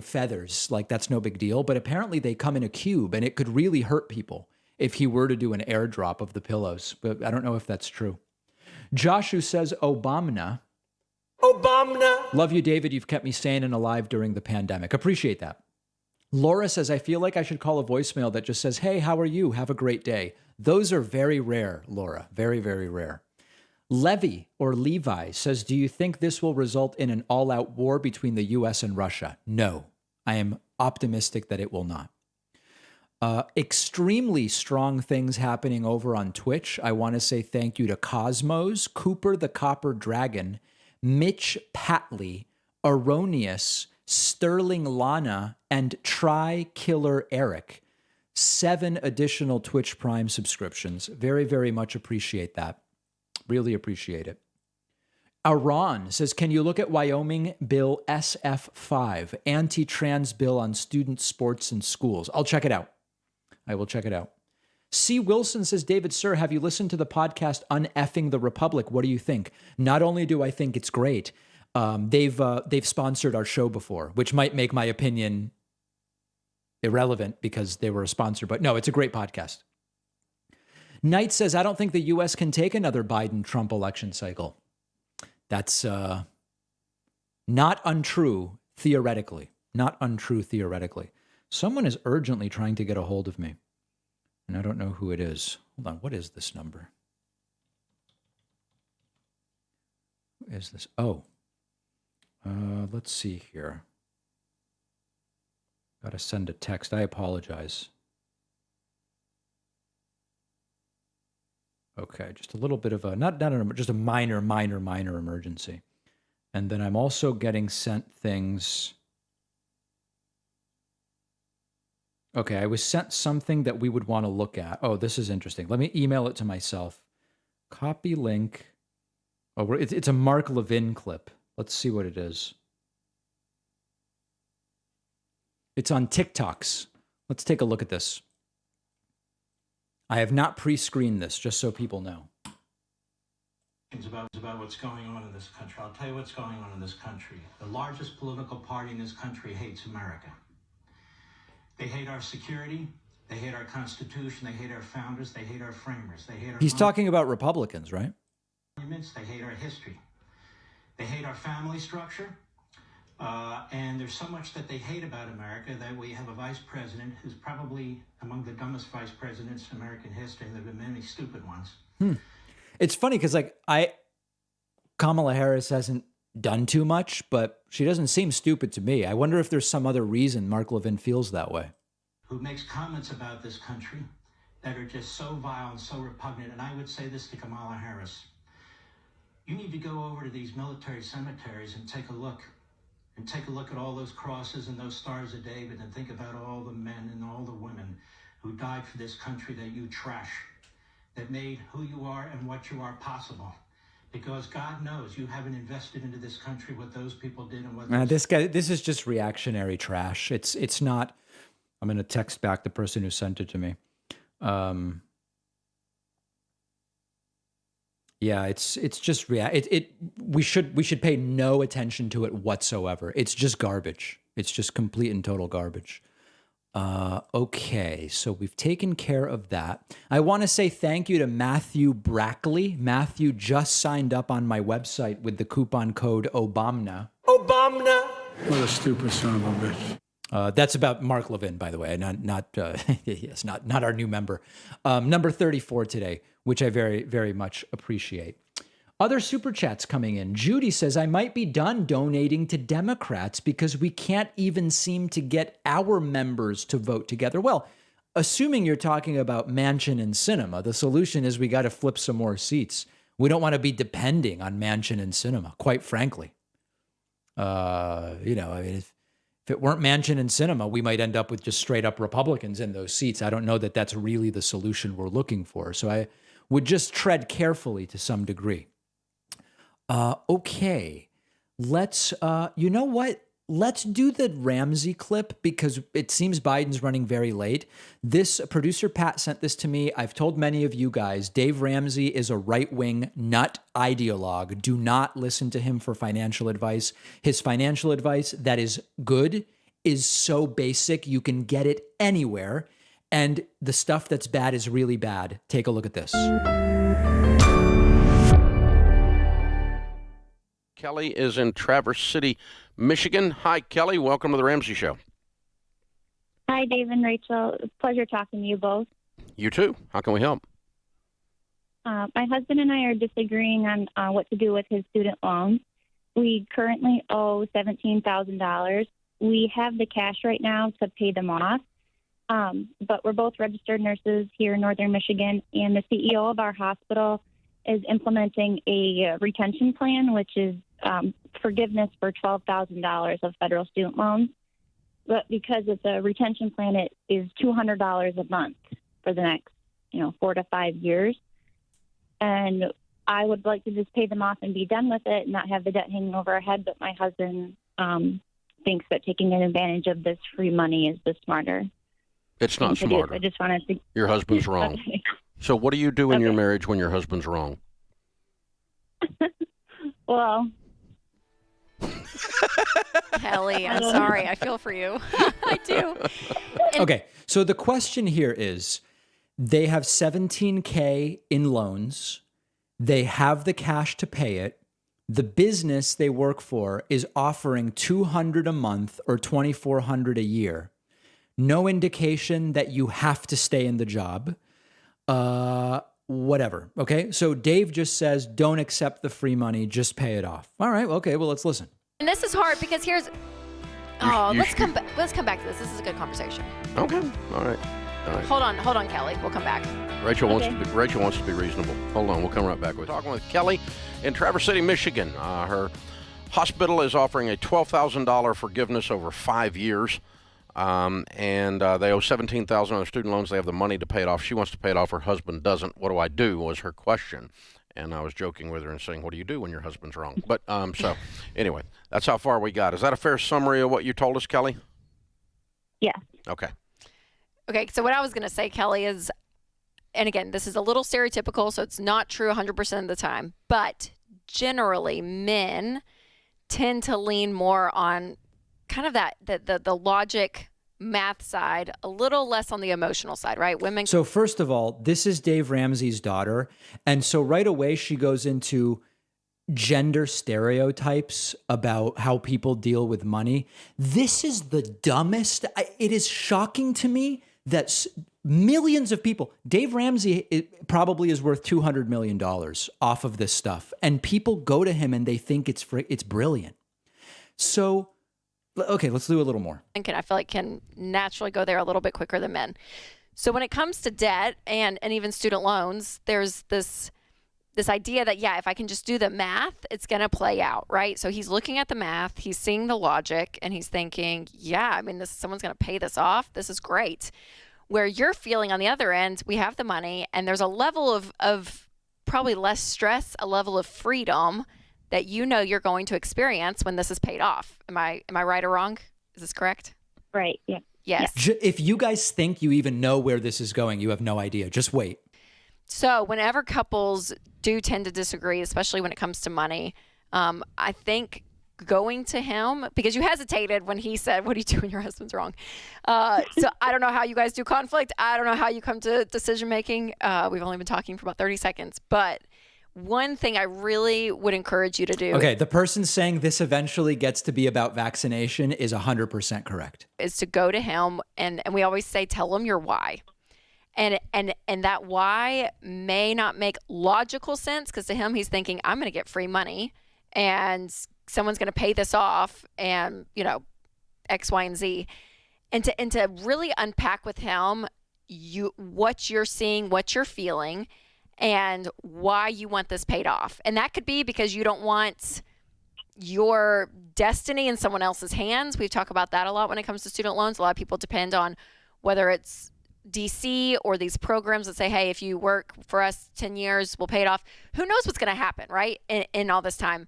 A: feathers, like that's no big deal. But apparently they come in a cube and it could really hurt people if he were to do an airdrop of the pillows. But I don't know if that's true. Joshu says, Obamna. Love you, David. You've kept me sane and alive during the pandemic. Appreciate that. Laura says, I feel like I should call a voicemail that just says, hey, how are you? Have a great day. Those are very rare, Laura. Very, very rare. Levi or Levi says, do you think this will result in an all-out war between the U.S. and Russia? No. I am optimistic that it will not. Extremely strong things happening over on Twitch. I want to say thank you to Cosmos, Cooper the Copper Dragon, Mitch Patley, Erroneous, Sterling Lana, and Try Killer Eric. 7 additional Twitch Prime subscriptions. Very, very much appreciate that. Really appreciate it. Aron says, can you look at Wyoming Bill SF5, anti-trans bill on student sports and schools? I'll check it out. I will check it out. C. Wilson says, David, sir, have you listened to the podcast Uneffing the Republic? What do you think? Not only do I think it's great, they've sponsored our show before, which might make my opinion irrelevant because they were a sponsor. But no, it's a great podcast. Knight says, I don't think the U.S. can take another Biden-Trump election cycle. That's not untrue theoretically. Not untrue theoretically. Someone is urgently trying to get a hold of me, and I don't know who it is. Hold on, what is this number? Who is this? Oh, let's see here. Got to send a text. I apologize. Okay, just a little bit of a, just a minor emergency. And then I'm also getting sent things. Okay, I was sent something that we would want to look at. Oh, this is interesting. Let me email it to myself. Copy link. Oh, it's a Mark Levin clip. Let's see what it is. It's on TikToks. Let's take a look at this. I have not pre-screened this, just so people know.
N: About what's going on in this country. I'll tell you what's going on in this country. The largest political party in this country hates America. They hate our security. They hate our Constitution. They hate our founders. They hate our framers. They hate our...
A: He's talking about Republicans, right?
N: Monuments. They hate our history. They hate our family structure. And there's so much that they hate about America that we have a vice president who's probably among the dumbest vice presidents in American history. There have been many stupid ones.
A: It's funny because, like, Kamala Harris hasn't done too much, but she doesn't seem stupid to me. I wonder if there's some other reason Mark Levin feels that way.
N: Who makes comments about this country that are just so vile and so repugnant. And I would say this to Kamala Harris. You need to go over to these military cemeteries and take a look. And take a look at all those crosses and those stars of David and think about all the men and all the women who died for this country that you trash, that made who you are and what you are possible. Because God knows you haven't invested into this country what those people did and what
A: this is just reactionary trash. It's not. I'm going to text back the person who sent it to me. Yeah, it's just we should pay no attention to it whatsoever. It's just garbage. It's just complete and total garbage. Okay, so we've taken care of that. I want to say thank you to Matthew Brackley. Matthew just signed up on my website with the coupon code OBAMNA.
O: Obama. What a stupid son of a bitch.
A: That's about Mark Levin, by the way, not our new member. Number 34 today, which I very, very much appreciate. Other super chats coming in. Judy says, I might be done donating to Democrats because we can't even seem to get our members to vote together. Well, assuming you're talking about Manchin and Sinema, the solution is we got to flip some more seats. We don't want to be depending on Manchin and Sinema, quite frankly. If it weren't Manchin and Sinema, we might end up with just straight up Republicans in those seats. I don't know that that's really the solution we're looking for. So I would just tread carefully to some degree. Okay, let's, you know what? Let's do the Ramsey clip because it seems Biden's running very late. This producer Pat sent this to me. I've told many of you guys, Dave Ramsey is a right-wing nut ideologue. Do not listen to him for financial advice. His financial advice that is good is so basic. You can get it anywhere. And the stuff that's bad is really bad. Take a look at this.
P: Kelly is in Traverse City, Michigan. Hi, Kelly. Welcome to the Ramsey Show.
Q: Hi, Dave and Rachel. Pleasure talking to you both.
P: You too. How can we help?
Q: My husband and I are disagreeing on what to do with his student loans. We currently owe $17,000. We have the cash right now to pay them off, but we're both registered nurses here in Northern Michigan, and the CEO of our hospital is implementing a retention plan, which is forgiveness for $12,000 of federal student loans. But because it's a retention plan, it is $200 a month for the next, 4 to 5 years. And I would like to just pay them off and be done with it and not have the debt hanging over our head. But my husband thinks that taking advantage of this free money is the smarter.
P: It's not smarter.
Q: I just wanted to.
P: Your husband's wrong.
Q: Okay.
P: So what do you do in your marriage when your husband's wrong?
Q: Well,
R: Kelly, I'm sorry. I feel for you. I do.
A: Okay, so the question here is, they have $17K in loans. They have the cash to pay it. The business they work for is offering $200 a month or $2,400 a year. No indication that you have to stay in the job. Whatever. Okay. So Dave just says, don't accept the free money, just pay it off. All right. Okay. Well, let's listen.
R: And this is hard because let's come back to this. This is a good conversation.
P: Okay. All right.
R: Hold on, Kelly. We'll come back.
P: Rachel wants to be reasonable. Hold on. We'll come right back. We're talking with Kelly in Traverse City, Michigan. Her hospital is offering a $12,000 forgiveness over 5 years. And they owe $17,000 on their student loans. They have the money to pay it off. She wants to pay it off. Her husband doesn't. What do I do? Was her question. And I was joking with her and saying, what do you do when your husband's wrong? But so anyway, that's how far we got. Is that a fair summary of what you told us, Kelly?
Q: Yeah.
P: Okay.
R: Okay. So what I was going to say, Kelly, is, and again, this is a little stereotypical, so it's not true 100% of the time, but generally men tend to lean more on kind of that the logic math side, a little less on the emotional side, right? Women.
A: So first of all, this is Dave Ramsey's daughter. And so right away she goes into gender stereotypes about how people deal with money. This is the dumbest. It is shocking to me that millions of people. Dave Ramsey probably is worth $200 million off of this stuff. And people go to him and they think it's brilliant. So, okay, let's do a little more.
R: And I feel like can naturally go there a little bit quicker than men. So when it comes to debt and even student loans, there's this idea that, yeah, if I can just do the math, it's going to play out, right? So he's looking at the math, he's seeing the logic, and he's thinking, yeah, I mean, someone's going to pay this off. This is great. Where you're feeling on the other end, we have the money, and there's a level of probably less stress, a level of freedom that you know you're going to experience when this is paid off. Am I right or wrong? Is this correct?
Q: Right. Yeah.
R: Yes.
A: If you guys think you even know where this is going, you have no idea. Just wait.
R: So whenever couples do tend to disagree, especially when it comes to money, I think going to him, because you hesitated when he said, what do you do when your husband's wrong? So I don't know how you guys do conflict. I don't know how you come to decision making. We've only been talking for about 30 seconds. But one thing I really would encourage you to do.
A: Okay, the person saying this eventually gets to be about vaccination is 100% correct.
R: Is to go to him, and we always say, tell him your why. And that why may not make logical sense, because to him, he's thinking, I'm going to get free money and someone's going to pay this off and, you know, X, Y, and Z. And to really unpack with him what you're seeing, what you're feeling, and why you want this paid off. And that could be because you don't want your destiny in someone else's hands. We talk about that a lot when it comes to student loans. A lot of people depend on whether it's DC or these programs that say, hey, if you work for us 10 years, we'll pay it off. Who knows what's going to happen, right? In all this time.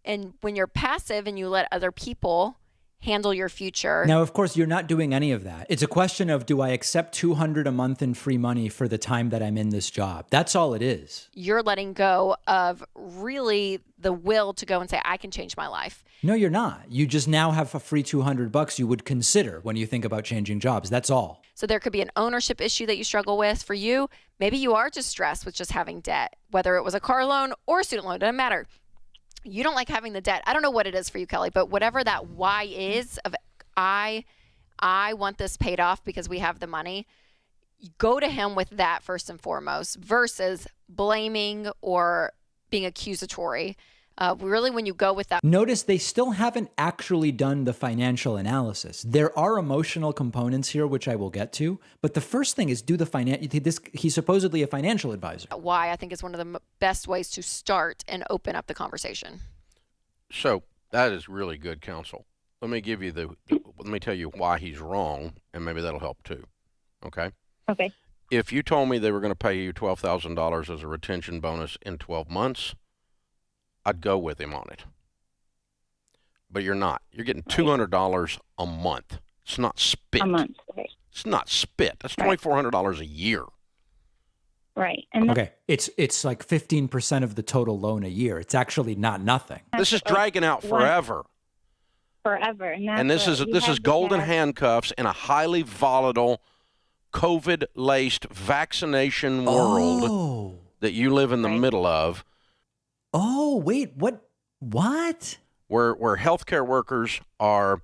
R: And when you're passive and you let other people handle your future.
A: Now, of course, you're not doing any of that. It's a question of, do I accept $200 a month in free money for the time that I'm in this job? That's all it is.
R: You're letting go of really the will to go and say, I can change my life.
A: No, you're not. You just now have a free $200 you would consider when you think about changing jobs. That's all.
R: So there could be an ownership issue that you struggle with. For you, maybe you are just stressed with just having debt, whether it was a car loan or a student loan, doesn't matter. You don't like having the debt. I don't know what it is for you, Kelly, but whatever that why is of I want this paid off because we have the money, you go to him with that first and foremost versus blaming or being accusatory. Really, when you go with that.
A: Notice they still haven't actually done the financial analysis. There are emotional components here, which I will get to. But the first thing is do the he's supposedly a financial advisor.
R: Why I think is one of the best ways to start and open up the conversation.
P: So that is really good counsel. Let me give you let me tell you why he's wrong, and maybe that'll help too. Okay?
Q: Okay.
P: If you told me they were going to pay you $12,000 as a retention bonus in 12 months, I'd go with him on it. But you're not. You're getting $200 a month. It's not spit.
Q: A month. Right.
P: It's not spit. That's $2,400 a year.
Q: Right. And
A: okay. It's like 15% of the total loan a year. It's actually not nothing.
P: This is dragging out forever.
Q: Forever.
P: And this is golden handcuffs in a highly volatile, COVID-laced vaccination world that you live in the middle of.
A: Oh, wait, what?
P: Where healthcare workers are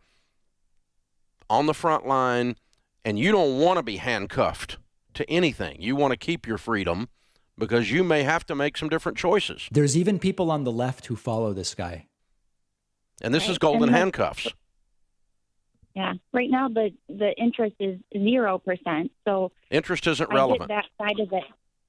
P: on the front line, and you don't want to be handcuffed to anything. You want to keep your freedom because you may have to make some different choices.
A: There's even people on the left who follow this guy.
P: And this is golden handcuffs.
Q: Yeah. Right now, the interest is 0%. So
P: interest isn't relevant.
Q: I get that side of it.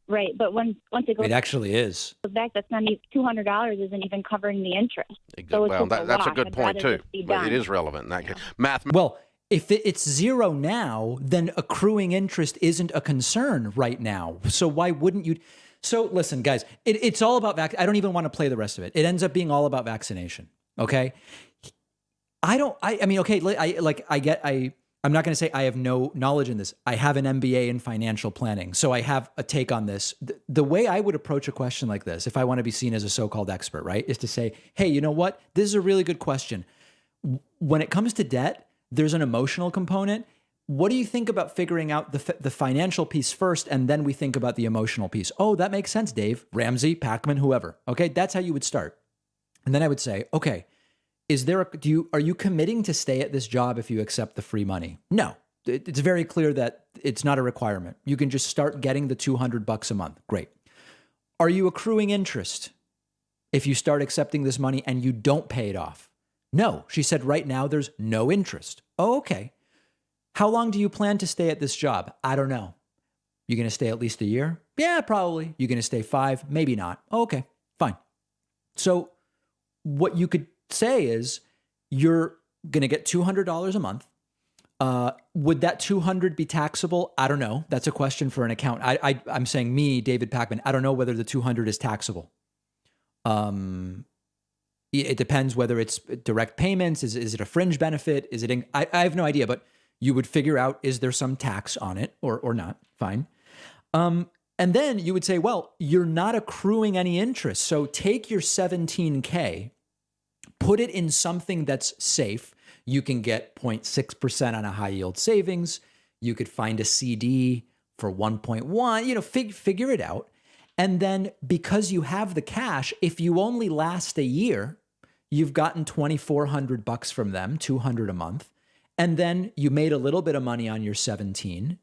Q: Right, but once it goes,
A: it actually is.
Q: Back, that's not even $200 isn't even covering the interest.
P: Exactly. So well, that's a good point too. But it is relevant in that case. Math.
A: Well, if it's zero now, then accruing interest isn't a concern right now. So why wouldn't you? So listen, guys, it's all about I don't even want to play the rest of it. It ends up being all about vaccination. Okay. I mean, okay. I'm not going to say I have no knowledge in this. I have an MBA in financial planning, so I have a take on this. The way I would approach a question like this, if I want to be seen as a so-called expert, right, is to say, hey, you know what? This is a really good question. When it comes to debt, there's an emotional component. What do you think about figuring out the financial piece first, and then we think about the emotional piece? Oh, that makes sense, Dave, Ramsey, Pacman, whoever. Okay, that's how you would start. And then I would say, okay, are you committing to stay at this job if you accept the free money? No. it's very clear that it's not a requirement. You can just start getting the $200 a month. Great. Are you accruing interest if you start accepting this money and you don't pay it off? No. She said right now there's no interest. Oh, okay. How long do you plan to stay at this job? I don't know. You going to stay at least a year? Yeah, probably. You going to stay 5? Maybe not. Oh, okay, fine. So what you could say is you're going to get $200 a month. Would that $200 be taxable? I don't know. That's a question for an accountant. I'm saying me, David Pakman, I don't know whether the $200 is taxable. It depends whether it's direct payments. Is it a fringe benefit? Is it? I have no idea, but you would figure out, is there some tax on it or not? Fine. And then you would say, well, you're not accruing any interest. So take your $17K, put it in something that's safe. You can get 0.6% on a high yield savings. You could find a CD for 1.1, figure it out. And then because you have the cash, if you only last a year, you've gotten $2,400 from them, $200 a month. And then you made a little bit of money on your 17.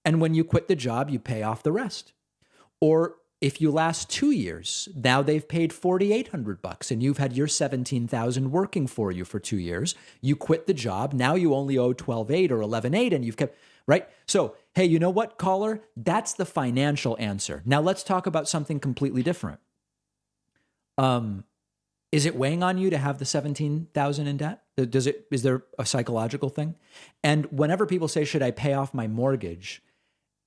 A: And when you quit the job, you pay off the rest. Or if you last 2 years, now they've paid $4,800 and you've had your 17,000 working for you for 2 years. You quit the job. Now you only owe 12,800 or 11,800 and you've kept, right? So, hey, you know what, caller? That's the financial answer. Now let's talk about something completely different. Is it weighing on you to have the 17,000 in debt? Is there a psychological thing? And whenever people say, should I pay off my mortgage?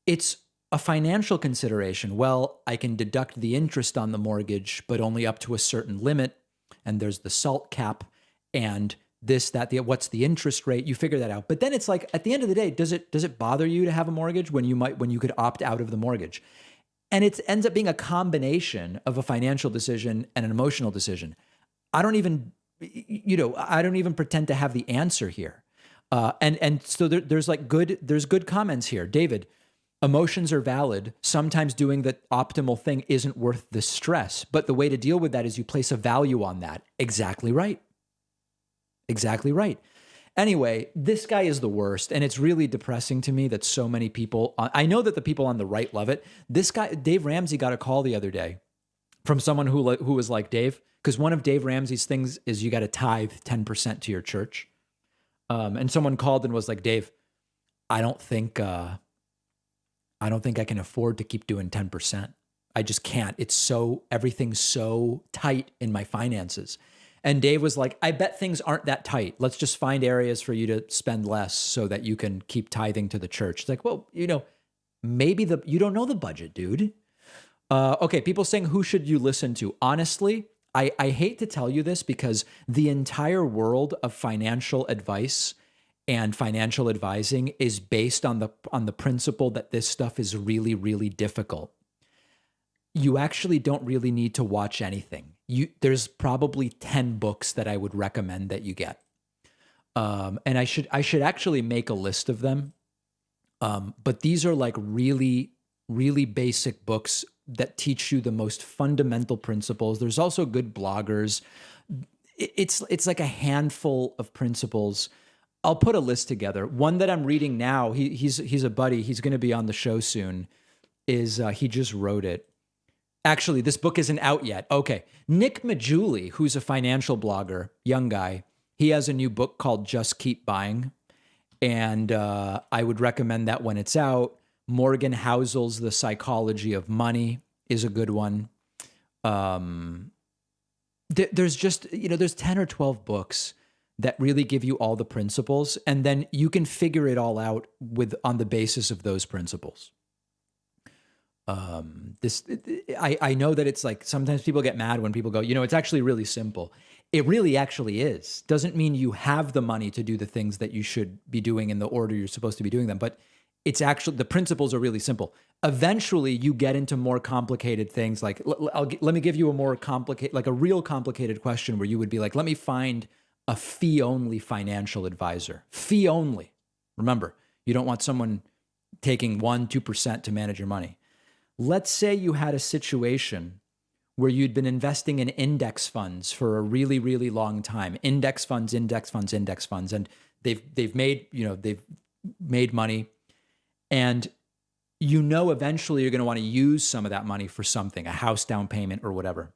A: It's a financial consideration. Well, I can deduct the interest on the mortgage, but only up to a certain limit. And there's the SALT cap and this, that, what's the interest rate? You figure that out. But then it's like, at the end of the day, does it bother you to have a mortgage when you could opt out of the mortgage? And it ends up being a combination of a financial decision and an emotional decision. I don't even pretend to have the answer here. And so there's good comments here. David, emotions are valid. Sometimes doing the optimal thing isn't worth the stress, but the way to deal with that is you place a value on that. Exactly right. Exactly right. Anyway, this guy is the worst, and it's really depressing to me that so many people, I know that the people on the right love it. This guy, Dave Ramsey, got a call the other day from someone who was like, Dave, because one of Dave Ramsey's things is you got to tithe 10% to your church. And someone called and was like, Dave, I don't think I can afford to keep doing 10%. I just can't. Everything's so tight in my finances. And Dave was like, I bet things aren't that tight. Let's just find areas for you to spend less so that you can keep tithing to the church. It's like, well, maybe you don't know the budget, dude. Okay, people saying, who should you listen to? Honestly, I hate to tell you this because the entire world of financial advice and financial advising is based on the principle that this stuff is really, really difficult. You actually don't really need to watch anything. There's probably 10 books that I would recommend that you get. And I should actually make a list of them. But these are like really, really basic books that teach you the most fundamental principles. There's also good bloggers. It's like a handful of principles. I'll put a list together. One that I'm reading now, he's a buddy. He's going to be on the show soon. He just wrote it. Actually, this book isn't out yet. Okay. Nick Majuli, who's a financial blogger, young guy, he has a new book called Just Keep Buying. And I would recommend that when it's out. Morgan Housel's The Psychology of Money is a good one. There's just, there's 10 or 12 books that really give you all the principles, and then you can figure it all out on the basis of those principles. I know that it's like sometimes people get mad when people go, it's actually really simple. It really actually is. Doesn't mean you have the money to do the things that you should be doing in the order you're supposed to be doing them, but it's actually, the principles are really simple. Eventually you get into more complicated things. Like, let me give you a more complicated, like a real complicated question where you would be like, let me find a fee-only financial advisor. Fee only. Remember, you don't want someone taking 1-2% to manage your money. Let's say you had a situation where you'd been investing in index funds for a really, really long time. Index funds, and they've made, made money, and you know eventually you're going to want to use some of that money for something, a house down payment or whatever.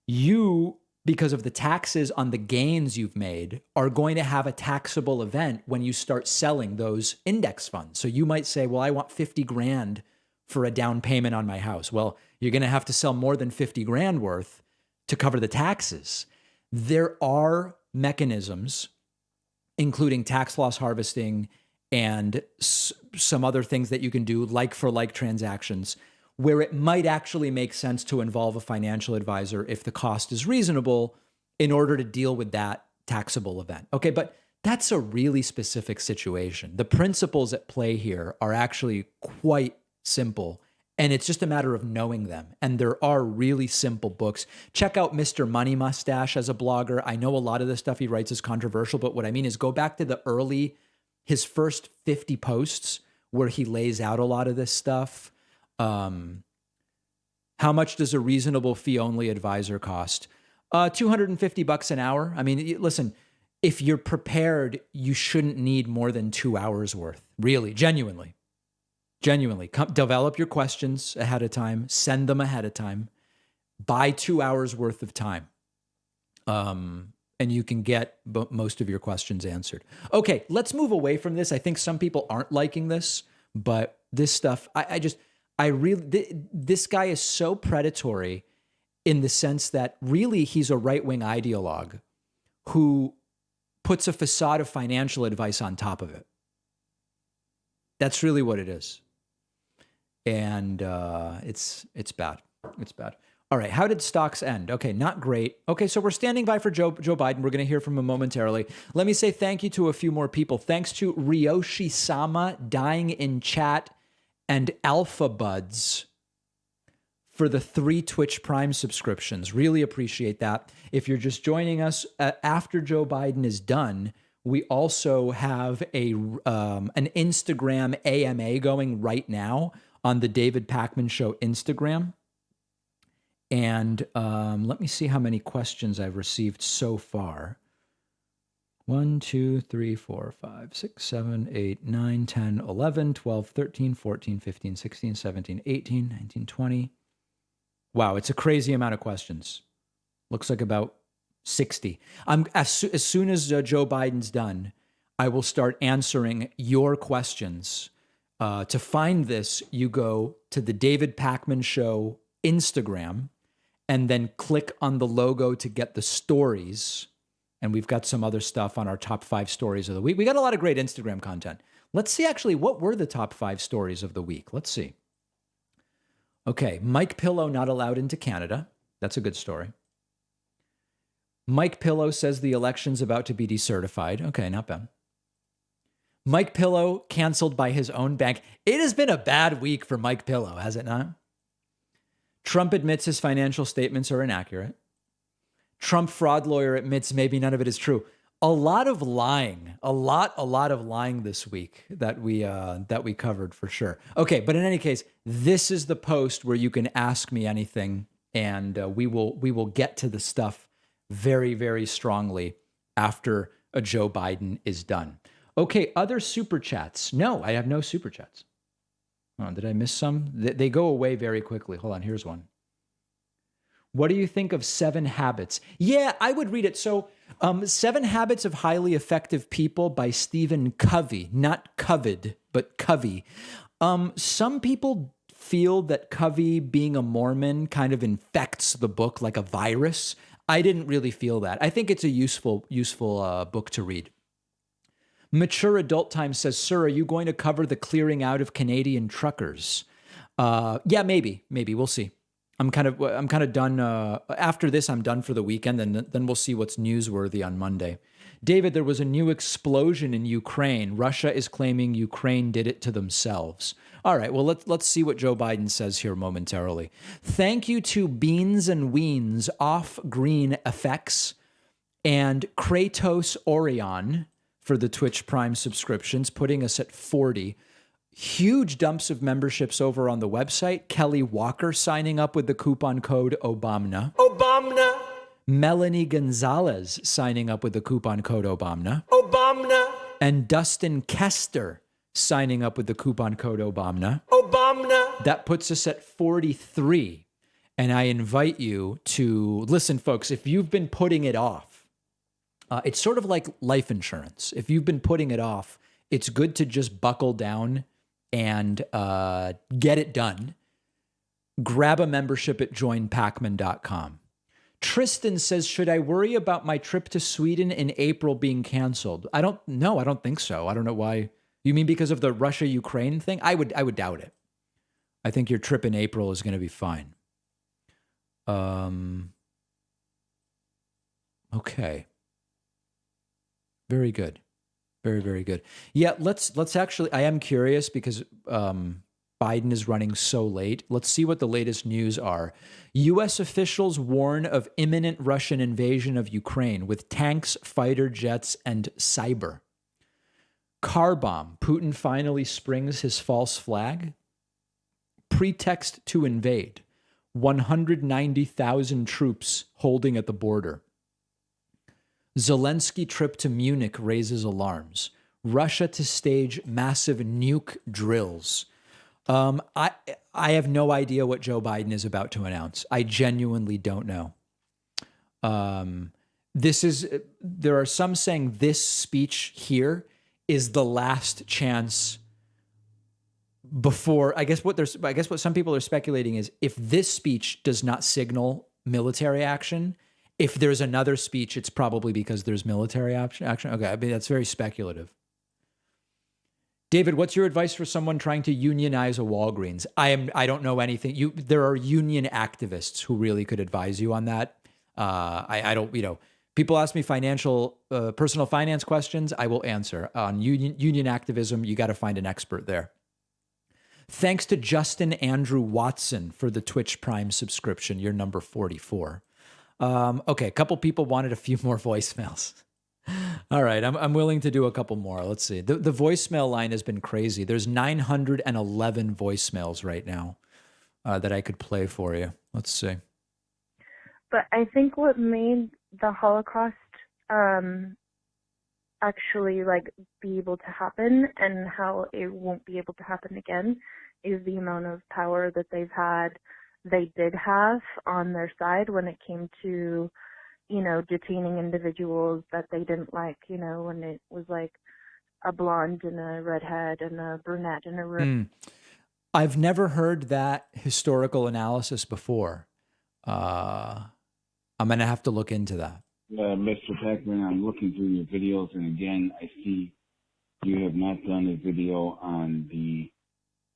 A: You, because of the taxes on the gains you've made, are going to have a taxable event when you start selling those index funds. So you might say, well, I want 50 grand for a down payment on my house. Well, you're going to have to sell more than 50 grand worth to cover the taxes. There are mechanisms, including tax loss harvesting and some other things that you can do, like for like transactions, where it might actually make sense to involve a financial advisor if the cost is reasonable in order to deal with that taxable event. Okay, but that's a really specific situation. The principles at play here are actually quite simple, and it's just a matter of knowing them. And there are really simple books. Check out Mr. Money Mustache as a blogger. I know a lot of the stuff he writes is controversial, but what I mean is go back to his first 50 posts where he lays out a lot of this stuff. How much does a reasonable fee-only advisor cost? $250 an hour. I mean, listen, if you're prepared, you shouldn't need more than 2 hours worth. Really, genuinely. Develop your questions ahead of time. Send them ahead of time. Buy 2 hours worth of time. And you can get most of your questions answered. Okay, let's move away from this. I think some people aren't liking this, but this stuff, this guy is so predatory in the sense that really he's a right-wing ideologue who puts a facade of financial advice on top of it. That's really what it is. And it's bad. It's bad. All right, how did stocks end? Okay, not great. Okay, so we're standing by for Joe Biden. We're going to hear from him momentarily. Let me say thank you to a few more people. Thanks to Ryoshi-sama, Dying in Chat, and Alpha Buds for the 3 Twitch Prime subscriptions. Really appreciate that. If you're just joining us, after Joe Biden is done, we also have an Instagram AMA going right now on the David Pakman Show Instagram. And let me see how many questions I've received so far. 1, 2, 3, 4, 5, 6, 7, 8, 9, 10, 11, 12, 13, 14, 15, 16, 17, 18, 19, 20. Wow, it's a crazy amount of questions. Looks like about 60. As soon as Joe Biden's done, I will start answering your questions. To find this, you go to the David Pakman Show Instagram, and then click on the logo to get the stories. And we've got some other stuff on our top 5 stories of the week. We got a lot of great Instagram content. Let's see actually what were the top 5 stories of the week. Let's see. Okay, Mike Pillow not allowed into Canada. That's a good story. Mike Pillow says the election's about to be decertified. Okay, not bad. Mike Pillow canceled by his own bank. It has been a bad week for Mike Pillow, has it not? Trump admits his financial statements are inaccurate. Trump fraud lawyer admits maybe none of it is true. A lot of lying, a lot of lying this week that we covered for sure. Okay, but in any case, this is the post where you can ask me anything, and we will get to the stuff very, very strongly after Joe Biden is done. Okay, other super chats. No, I have no super chats. Oh, did I miss some? They go away very quickly. Hold on, here's one. What do you think of 7 Habits? Yeah, I would read it. So 7 Habits of Highly Effective People by Stephen Covey. Not Covered, but Covey. Some people feel that Covey, being a Mormon, kind of infects the book like a virus. I didn't really feel that. I think it's a useful book to read. Mature Adult Time says, sir, are you going to cover the clearing out of Canadian truckers? Yeah, maybe. We'll see. I'm kind of done. After this, I'm done for the weekend, and then we'll see what's newsworthy on Monday. David, there was a new explosion in Ukraine. Russia is claiming Ukraine did it to themselves. All right, well, let's see what Joe Biden says here momentarily. Thank you to Beans and Weens, Off Green Effects, and Kratos Orion for the Twitch Prime subscriptions, putting us at 40. Huge dumps of memberships over on the website. Kelly Walker signing up with the coupon code OBAMNA.
S: Obamna.
A: Melanie Gonzalez signing up with the coupon code OBAMNA.
S: Obamna.
A: And Dustin Kester signing up with the coupon code Obama.
S: Obama.
A: That puts us at 43. And I invite you to listen, folks, if you've been putting it off, it's sort of like life insurance. If you've been putting it off, it's good to just buckle down and get it done. Grab a membership at joinpacman.com. Tristan says, should I worry about my trip to Sweden in April being canceled? I don't think so. I don't know why. You mean because of the Russia-Ukraine thing? I would doubt it. I think your trip in April is going to be fine. Okay. Very good. Very, very good. Yeah, let's actually, I am curious because Biden is running so late. Let's see what the latest news are. U.S. officials warn of imminent Russian invasion of Ukraine with tanks, fighter jets, and cyber. Car bomb. Putin finally springs his false flag. Pretext to invade. 190,000 troops holding at the border. Zelensky trip to Munich raises alarms. Russia to stage massive nuke drills. I have no idea what Joe Biden is about to announce. I genuinely don't know. There are some saying this speech here is the last chance before, I guess what some people are speculating is if this speech does not signal military action, if there's another speech, it's probably because there's military action. Okay, I mean, that's very speculative. David, what's your advice for someone trying to unionize a Walgreens? I don't know anything. There are union activists who really could advise you on that. I don't, people ask me personal finance questions. I will answer. On union activism, you got to find an expert there. Thanks to Justin Andrew Watson for the Twitch Prime subscription. You're number 44. Okay, a couple people wanted a few more voicemails. All right, I'm willing to do a couple more. Let's see. The voicemail line has been crazy. There's 911 voicemails right now that I could play for you. Let's see.
K: But I think what made the Holocaust actually be able to happen and how it won't be able to happen again is the amount of power that they did have on their side when it came to, detaining individuals that they didn't like, when it was a blonde and a redhead and a brunette and a
A: I've never heard that historical analysis before. I'm going to have to look into that.
M: Mr. Pac-Man, I'm looking through your videos, and again, I see you have not done a video on the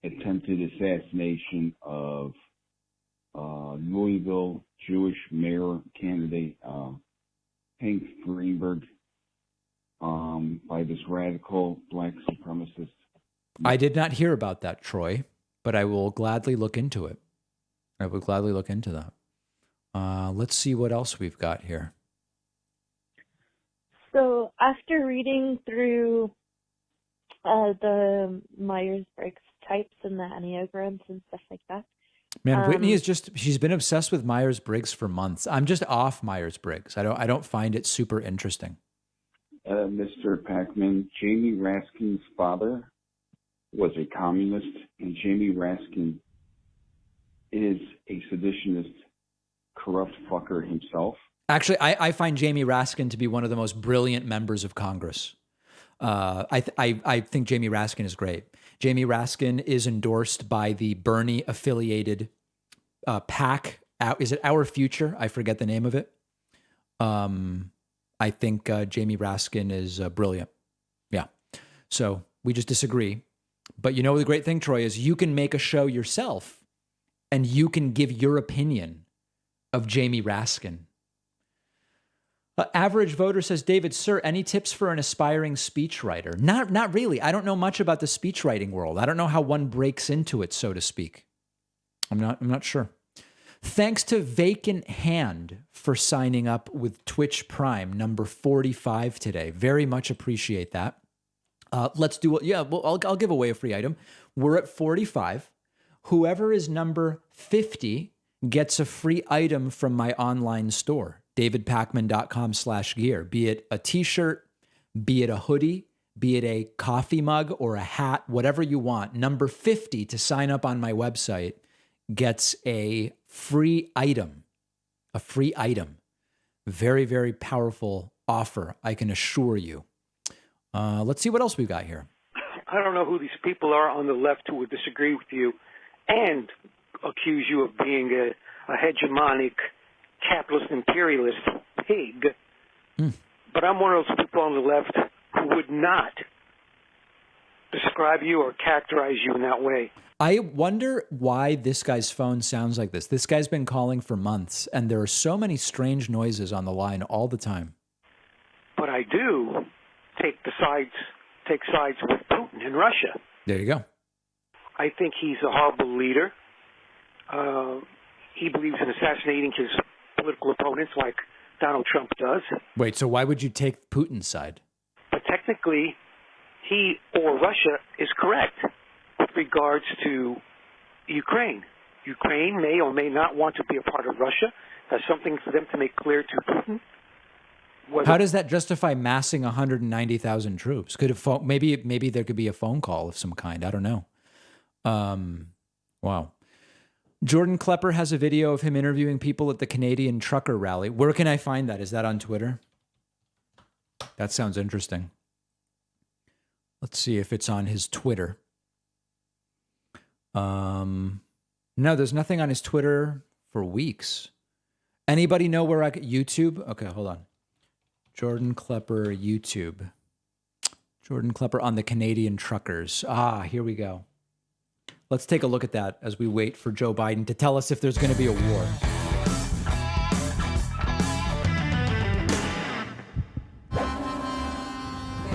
M: attempted assassination of Louisville Jewish mayor candidate Hank Greenberg by this radical black supremacist.
A: I did not hear about that, Troy, but I will gladly look into it. I would gladly look into that. Let's see what else we've got here.
K: So after reading through the Myers-Briggs types and the Enneagrams and stuff like that.
A: Man, Whitney is she's been obsessed with Myers-Briggs for months. I'm just off Myers-Briggs. I don't find it super interesting.
M: Mr. Pac-Man, Jamie Raskin's father was a communist, and Jamie Raskin is a seditionist, corrupt fucker himself.
A: Actually, I find Jamie Raskin to be one of the most brilliant members of Congress. I think Jamie Raskin is great. Jamie Raskin is endorsed by the Bernie-affiliated PAC. Is it Our Future? I forget the name of it. I think Jamie Raskin is brilliant. Yeah. So we just disagree. But the great thing, Troy, is you can make a show yourself and you can give your opinion of Jamie Raskin. Average voter says, David, sir, any tips for an aspiring speechwriter? Not really. I don't know much about the speechwriting world. I don't know how one breaks into it, so to speak. I'm not sure. Thanks to Vacant Hand for signing up with Twitch Prime, number 45 today. Very much appreciate that. Let's do it. Yeah, well, I'll give away a free item. We're at 45. Whoever is number 50 gets a free item from my online store, davidpacman.com/gear, be it a t-shirt, be it a hoodie, be it a coffee mug or a hat, whatever you want. Number 50 to sign up on my website gets a free item. A free item. Very, very powerful offer, I can assure you. Let's see what else we've got here.
S: I don't know who these people are on the left who would disagree with you and accuse you of being a hegemonic capitalist imperialist pig. But I'm one of those people on the left who would not describe you or characterize you in that way.
A: I wonder why this guy's phone sounds like this. This guy's been calling for months, and there are so many strange noises on the line all the time.
S: But I do take sides with Putin and Russia.
A: There you go.
S: I think he's a horrible leader. He believes in assassinating his political opponents like Donald Trump does.
A: Wait, so why would you take Putin's side?
S: But technically, he or Russia is correct with regards to Ukraine. Ukraine may or may not want to be a part of Russia. That's something for them to make clear to Putin.
A: How does that justify massing 190,000 troops? Could a maybe there could be a phone call of some kind. I don't know. Wow. Jordan Klepper has a video of him interviewing people at the Canadian trucker rally. Where can I find that? Is that on Twitter? That sounds interesting. Let's see if it's on his Twitter. No, there's nothing on his Twitter for weeks. Anybody know where YouTube? Okay, hold on. Jordan Klepper, YouTube. Jordan Klepper on the Canadian truckers. Here we go. Let's take a look at that as we wait for Joe Biden to tell us if there's going to be a war.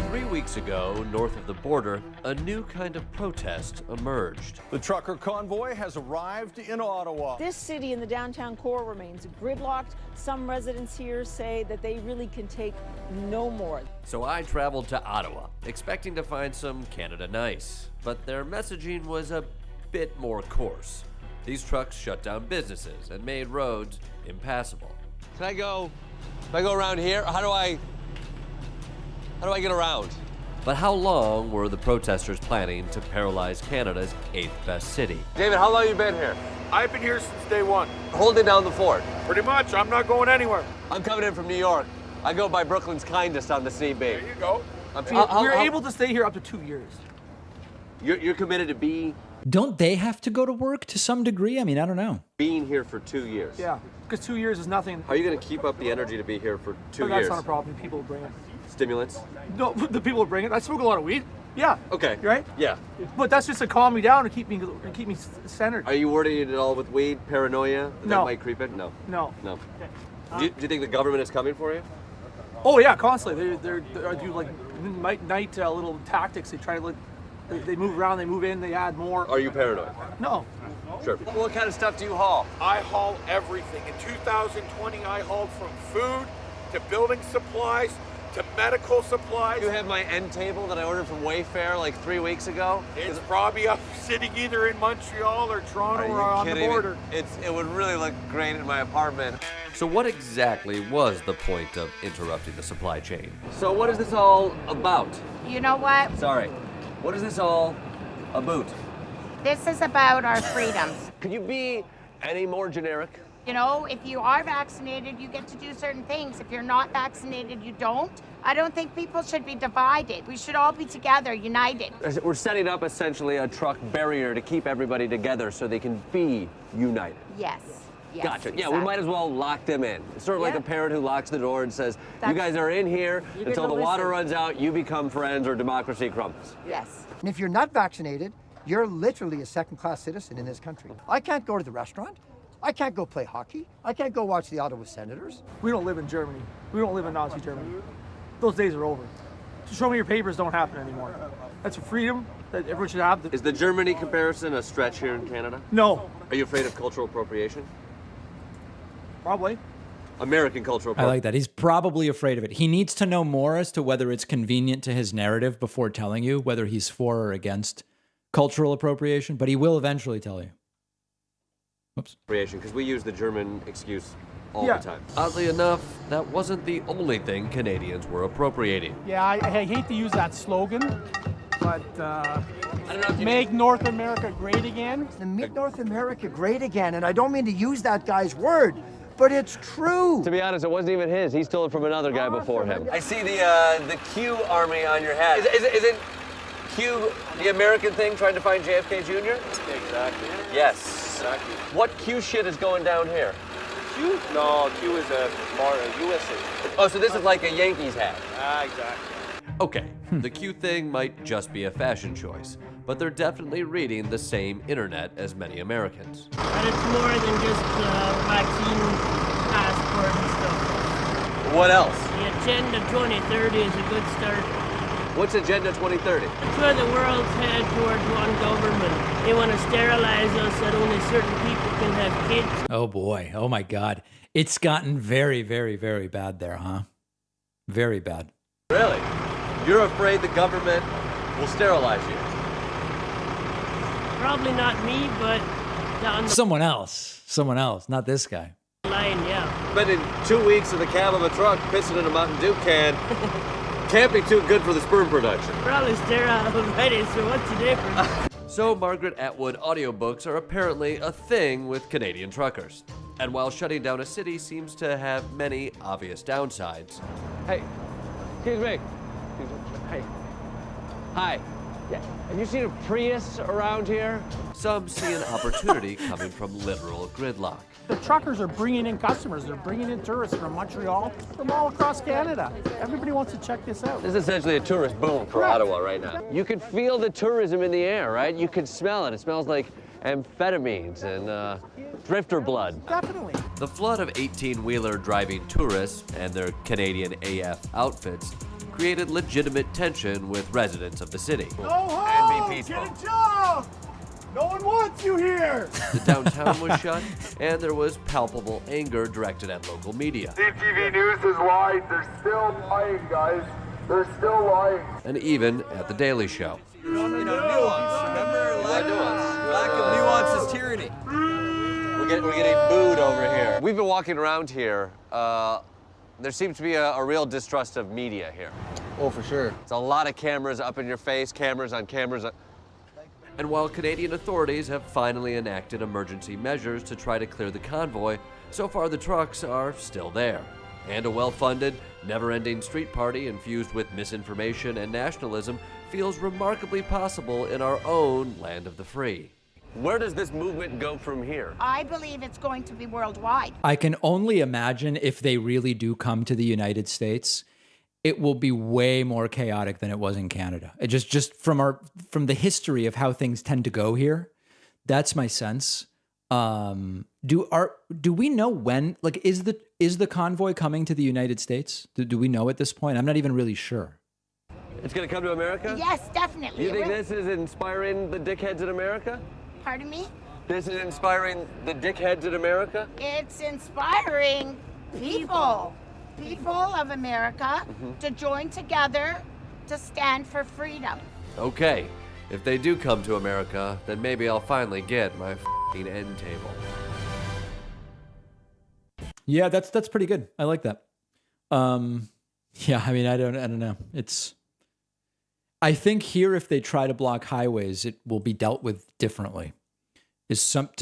T: 3 weeks ago, north of the border, a new kind of protest emerged.
U: The trucker convoy has arrived in Ottawa.
V: This city in the downtown core remains gridlocked. Some residents here say that they really can take no more.
T: So I traveled to Ottawa, expecting to find some Canada Nice. But their messaging was a bit more coarse. These trucks shut down businesses and made roads impassable.
W: Can I go around here? How do I get around?
T: But how long were the protesters planning to paralyze Canada's 8th best city?
W: David, how long have you been here?
D: I've been here since day one.
W: Holding down the fort.
D: Pretty much. I'm not going anywhere.
W: I'm coming in from New York. I go by Brooklyn's kindest on the CB.
D: There you go.
W: We're
X: able to stay here up to 2 years.
W: You're committed to
A: Don't they have to go to work to some degree? I mean, I don't know.
W: being here for 2 years.
X: Yeah, because 2 years is nothing.
W: How are you going to keep up the energy to be here for 2 years?
X: That's not a problem. People will bring it.
W: Stimulants?
X: No, the people will bring it. I smoke a lot of weed. Yeah.
W: Okay.
X: Right?
W: Yeah.
X: But that's just to calm me down and keep me centered.
W: Are you worried at all with weed, paranoia? That
X: No.
W: might creep in? No.
X: No.
W: No. Do you think the government is coming for you?
X: Oh yeah, constantly. They do like night little tactics. They try to they move around, they move in, they add more.
W: Are you paranoid?
X: No.
W: Sure. What kind of stuff do you haul?
D: I haul everything. In 2020, I hauled from food to building supplies to medical supplies.
W: You have my end table that I ordered from Wayfair like 3 weeks ago?
D: It's probably up sitting either in Montreal or Toronto or on the border.
W: It would really look great in my apartment.
T: So what exactly was the point of interrupting the supply chain?
W: So what is this all about?
Y: You know what?
W: Sorry. What is this all about?
Y: This is about our freedoms.
W: Could you be any more generic?
Y: You know, if you are vaccinated, you get to do certain things. If you're not vaccinated, you don't. I don't think people should be divided. We should all be together, united.
W: We're setting up essentially a truck barrier to keep everybody together so they can be united.
Y: Yes. Yes,
W: Gotcha.
Y: exactly.
W: Yeah, we might as well lock them in. It's sort of like a parent who locks the door and says, you guys are in here until the water runs out, you become friends, or democracy crumbles.
Y: Yes.
Z: And if you're not vaccinated, you're literally a second-class citizen in this country. I can't go to the restaurant. I can't go play hockey. I can't go watch the Ottawa Senators.
X: We don't live in Germany. We don't live in Nazi Germany. Those days are over. To show me your papers don't happen anymore. That's a freedom that everyone should have.
W: Is the Germany comparison a stretch here in Canada?
X: No.
W: Are you afraid of cultural appropriation?
X: Probably.
W: American cultural
A: I like that. He's probably afraid of it. He needs to know more as to whether it's convenient to his narrative before telling you whether he's for or against cultural appropriation, but he will eventually tell you. Oops.
W: Because we use the German excuse all the time.
T: Oddly enough, that wasn't the only thing Canadians were appropriating.
X: Yeah, I hate to use that slogan, but make North America great again.
Z: And make North America great again. And I don't mean to use that guy's word, but it's true.
W: To be honest, it wasn't even his. He stole it from another guy before him. I see the Q Army on your hat. Isn't Q the American thing trying to find JFK Jr.?
B: Exactly.
W: Yes.
B: Exactly.
W: What Q shit is going down here?
B: Q? No, Q is more USA.
W: Oh, so this is like a Yankees hat.
B: Exactly.
T: Okay, the Q thing might just be a fashion choice, but they're definitely reading the same internet as many Americans.
C: And it's more than just vaccine passport and stuff.
W: What else?
C: The Agenda 2030 is a good start.
W: What's Agenda 2030?
C: It's where the world's head towards one government. They want to sterilize us so that only certain people can have kids.
A: Oh boy. Oh my God. It's gotten very, very, very bad there, huh? Very bad.
W: Really? You're afraid the government will sterilize you?
C: Probably not me, but down the
A: Someone else, not this guy.
C: line, yeah.
W: Spending 2 weeks in the cab of a truck pissing in a Mountain Dew can can't be too good for the sperm production.
C: Probably sterile already, so what's the difference?
T: So Margaret Atwood audiobooks are apparently a thing with Canadian truckers. And while shutting down a city seems to have many obvious downsides.
W: Hey, excuse me. Hey. Hi. Yeah. Have you seen a Prius around here?
T: Some see an opportunity coming from literal gridlock.
X: The truckers are bringing in customers. They're bringing in tourists from Montreal, from all across Canada. Everybody wants to check this out.
W: This is essentially a tourist boom for Ottawa right now. You can feel the tourism in the air, right? You can smell it. It smells like amphetamines and drifter blood.
X: Definitely.
T: The flood of 18-wheeler driving tourists and their Canadian AF outfits created legitimate tension with residents of the city.
X: Go home! Get a job! No one wants you here!
T: The downtown was shut, and there was palpable anger directed at local media.
E: CTV News is lying. They're still lying, guys. They're still lying.
T: And even at The Daily Show.
F: Nuance. Remember? Lack of nuance is tyranny.
W: We're getting booed over here. We've been walking around here. There seems to be a real distrust of media here.
F: Oh, for sure.
W: It's a lot of cameras up in your face, cameras on cameras.
T: And while Canadian authorities have finally enacted emergency measures to try to clear the convoy, so far the trucks are still there. And a well-funded, never-ending street party infused with misinformation and nationalism feels remarkably possible in our own land of the free.
W: Where does this movement go from here?
Y: I believe it's going to be worldwide.
A: I can only imagine if they really do come to the United States, it will be way more chaotic than it was in Canada. It just from the history of how things tend to go here, that's my sense. Do we know when? Like, is the convoy coming to the United States? Do we know at this point? I'm not even really sure.
W: It's going to come to America?
Y: Yes, definitely.
W: You think this is inspiring the dickheads in America?
Y: Pardon me?
W: This is inspiring the dickheads in America?
Y: It's inspiring people of America to join together to stand for freedom.
T: Okay, if they do come to America, then maybe I'll finally get my f***ing end table.
A: Yeah, that's pretty good. I like that. Yeah, I mean, I don't know. I think here, if they try to block highways, it will be dealt with differently. To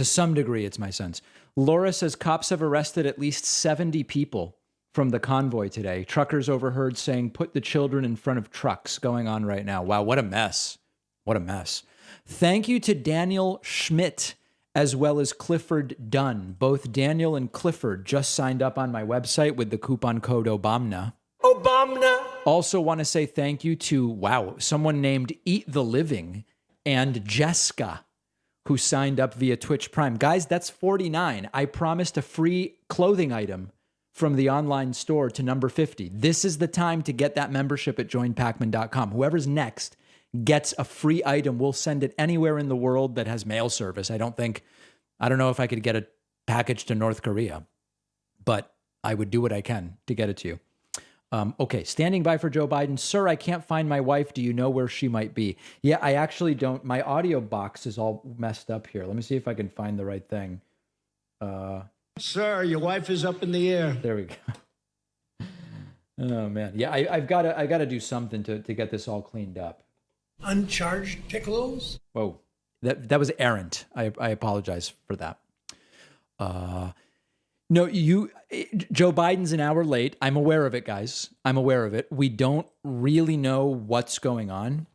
A: some degree, it's my sense. Laura says cops have arrested at least 70 people from the convoy today. Truckers overheard saying, "Put the children in front of trucks," going on right now. Wow, what a mess. What a mess. Thank you to Daniel Schmidt as well as Clifford Dunn. Both Daniel and Clifford just signed up on my website with the coupon code OBAMNA. Also want to say thank you to, someone named Eat the Living and Jessica, who signed up via Twitch Prime. Guys, that's 49. I promised a free clothing item from the online store to number 50. This is the time to get that membership at joinpacman.com. Whoever's next gets a free item. We'll send it anywhere in the world that has mail service. I don't know if I could get a package to North Korea, but I would do what I can to get it to you. Okay, standing by for Joe Biden. Sir, I can't find my wife. Do you know where she might be? Yeah, I actually don't. My audio box is all messed up here. Let me see if I can find the right thing.
G: Sir, your wife is up in the air.
A: There we go. Oh man, yeah, I gotta do something to get this all cleaned up.
G: Uncharged piccolos?
A: Whoa, that was errant. I apologize for that. No, Joe Biden's an hour late. I'm aware of it, guys. I'm aware of it. We don't really know what's going on.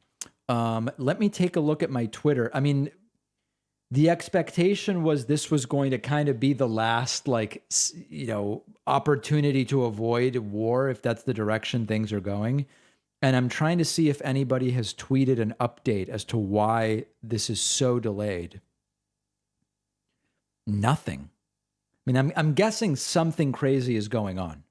A: Let me take a look at my Twitter. I mean, the expectation was this was going to kind of be the last, opportunity to avoid war, if that's the direction things are going. And I'm trying to see if anybody has tweeted an update as to why this is so delayed. Nothing. I mean, I'm guessing something crazy is going on.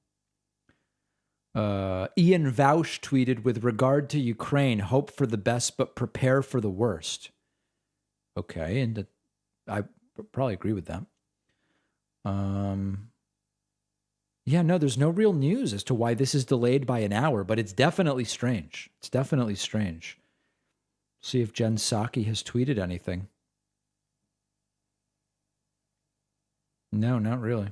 A: Ian Vaush tweeted, with regard to Ukraine, hope for the best, but prepare for the worst. Okay, and I probably agree with that. Yeah, no, there's no real news as to why this is delayed by an hour, but it's definitely strange. It's definitely strange. See if Jen Psaki has tweeted anything. No, not really.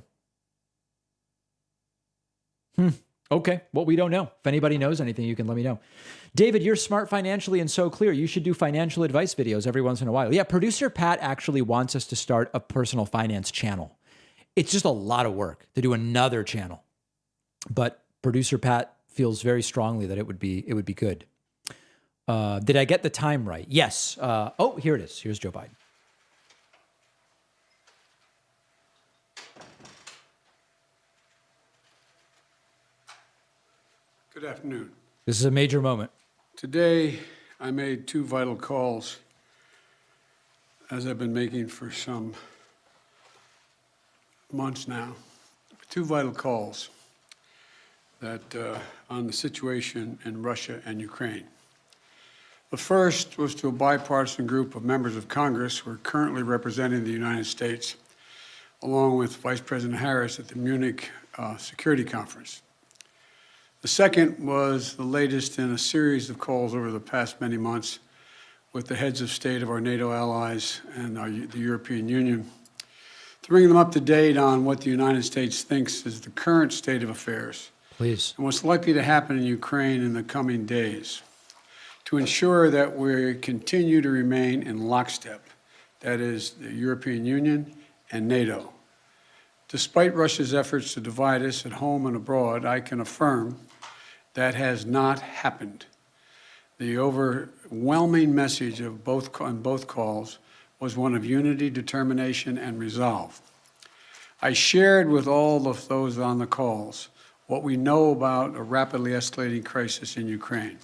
A: Okay, well, we don't know. If anybody knows anything, you can let me know. David, you're smart financially and so clear. You should do financial advice videos every once in a while. Yeah, producer Pat actually wants us to start a personal finance channel. It's just a lot of work to do another channel. But producer Pat feels very strongly that it would be good. Did I get the time right? Yes. Here it is. Here's Joe Biden.
O: Good afternoon.
A: This is a major moment.
O: Today, I made two vital calls, as I've been making for some months now. Two vital calls that on the situation in Russia and Ukraine. The first was to a bipartisan group of members of Congress who are currently representing the United States, along with Vice President Harris at the Munich Security Conference. The second was the latest in a series of calls over the past many months with the heads of state of our NATO allies and the European Union, to bring them up to date on what the United States thinks is the current state of affairs.
A: Please.
O: And what's likely to happen in Ukraine in the coming days, to ensure that we continue to remain in lockstep, that is, the European Union and NATO. Despite Russia's efforts to divide us at home and abroad, I can affirm that has not happened. The overwhelming message of both calls was one of unity, determination, and resolve. I shared with all of those on the calls what we know about a rapidly escalating crisis in Ukraine.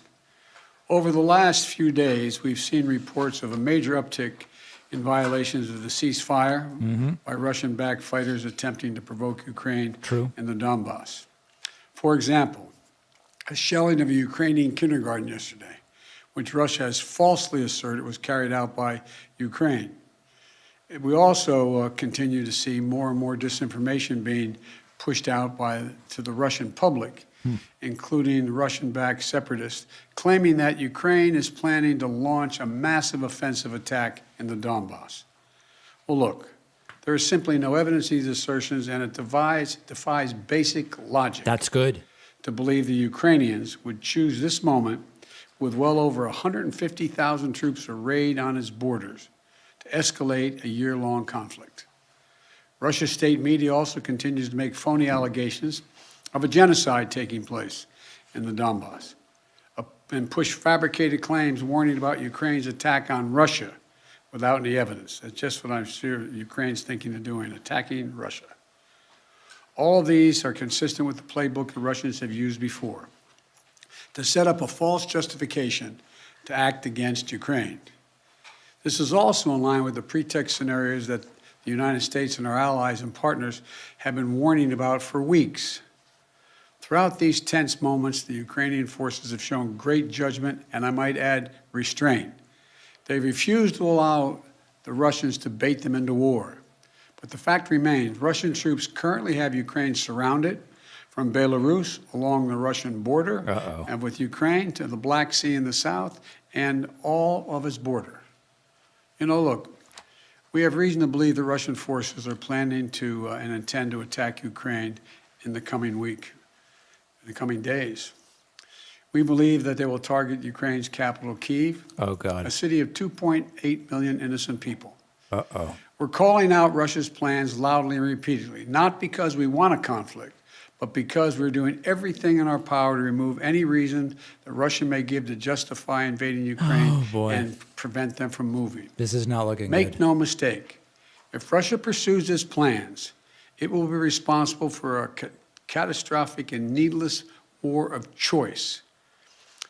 O: Over the last few days, we've seen reports of a major uptick in violations of the ceasefire by Russian-backed fighters attempting to provoke Ukraine in the Donbass. For example, a shelling of a Ukrainian kindergarten yesterday, which Russia has falsely asserted was carried out by Ukraine. We also continue to see more and more disinformation being pushed out to the Russian public, including Russian-backed separatists, claiming that Ukraine is planning to launch a massive offensive attack in the Donbass. Well, look, there is simply no evidence of these assertions, and it defies basic logic.
A: That's good.
O: To believe the Ukrainians would choose this moment with well over 150,000 troops arrayed on its borders to escalate a year-long conflict. Russia's state media also continues to make phony allegations of a genocide taking place in the Donbass and push fabricated claims warning about Ukraine's attack on Russia without any evidence. That's just what I'm sure Ukraine's thinking of doing, attacking Russia. All of these are consistent with the playbook the Russians have used before to set up a false justification to act against Ukraine. This is also in line with the pretext scenarios that the United States and our allies and partners have been warning about for weeks. Throughout these tense moments, the Ukrainian forces have shown great judgment and, I might add, restraint. They refused to allow the Russians to bait them into war. But the fact remains, Russian troops currently have Ukraine surrounded from Belarus along the Russian border and with Ukraine to the Black Sea in the south and all of its border. You know, look, We have reason to believe the Russian forces are planning to and intend to attack Ukraine in the coming week, in the coming days. We believe that they will target Ukraine's capital, Kyiv, a city of 2.8 million innocent people.
A: Uh-oh.
O: We're calling out Russia's plans loudly and repeatedly, not because we want a conflict, but because we're doing everything in our power to remove any reason that Russia may give to justify invading Ukraine and prevent them from moving.
A: This is not looking
O: Make
A: good.
O: no mistake, if Russia pursues its plans, it will be responsible for a catastrophic and needless war of choice.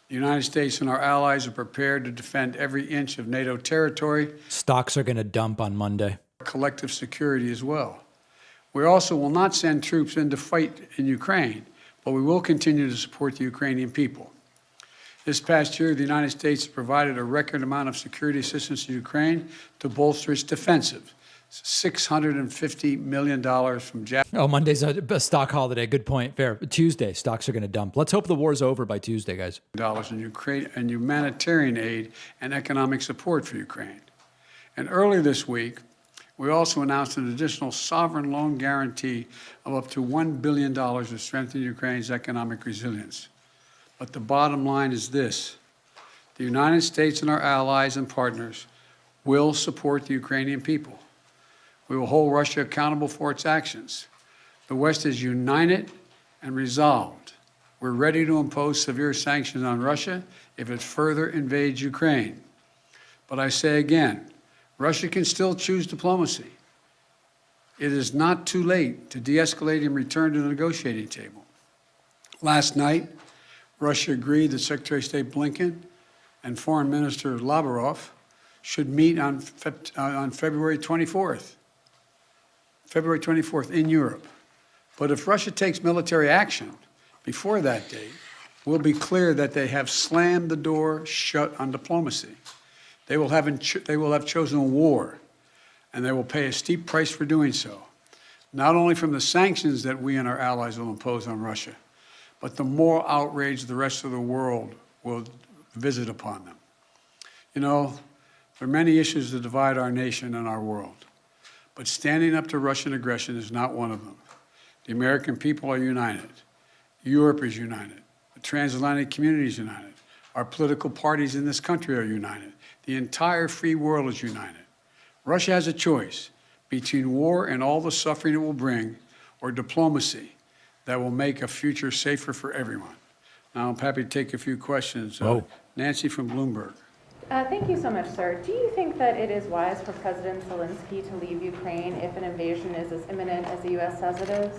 O: The United States and our allies are prepared to defend every inch of NATO territory.
A: Stocks are going to dump on Monday.
O: Collective security as well. We also will not send troops in to fight in Ukraine, but we will continue to support the Ukrainian people. This past year, the United States has provided a record amount of security assistance to Ukraine to bolster its defensive. $650 million from Japan.
A: Oh, Monday's a stock holiday. Good point. Fair. Tuesday, stocks are going to dump. Let's hope the war's over by Tuesday, guys.
O: In Ukraine and humanitarian aid and economic support for Ukraine. And earlier this week, we also announced an additional sovereign loan guarantee of up to $1 billion to strengthen Ukraine's economic resilience. But the bottom line is this: the United States and our allies and partners will support the Ukrainian people. We will hold Russia accountable for its actions. The West is united and resolved. We're ready to impose severe sanctions on Russia if it further invades Ukraine. But I say again, Russia can still choose diplomacy. It is not too late to de-escalate and return to the negotiating table. Last night, Russia agreed that Secretary of State Blinken and Foreign Minister Lavrov should meet on February 24th. February 24th in Europe. But if Russia takes military action before that date, we'll be clear that they have slammed the door shut on diplomacy. They will have chosen war, and they will pay a steep price for doing so, not only from the sanctions that we and our allies will impose on Russia, but the moral outrage the rest of the world will visit upon them. You know, there are many issues that divide our nation and our world. But standing up to Russian aggression is not one of them. The American people are united. Europe is united. The transatlantic community is united. Our political parties in this country are united. The entire free world is united. Russia has a choice between war and all the suffering it will bring, or diplomacy that will make a future safer for everyone. Now, I'm happy to take a few questions. Nancy from Bloomberg.
H: Thank you so much, sir. Do you think that it is wise for President Zelensky to leave Ukraine if an invasion is as imminent as the U.S. says it is?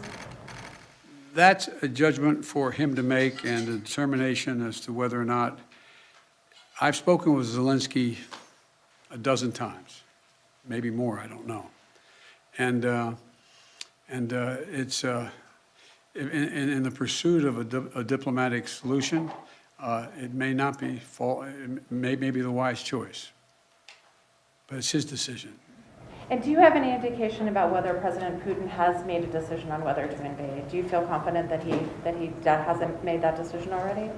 O: That's a judgment for him to make and a determination as to whether or not. I've spoken with Zelensky a dozen times, maybe more, I don't know. And it's in the pursuit of a diplomatic solution, it may not be it may be the wise choice, but it's his decision.
H: And do you have any indication about whether President Putin has made a decision on whether to invade? Do you feel confident that he hasn't made that decision already?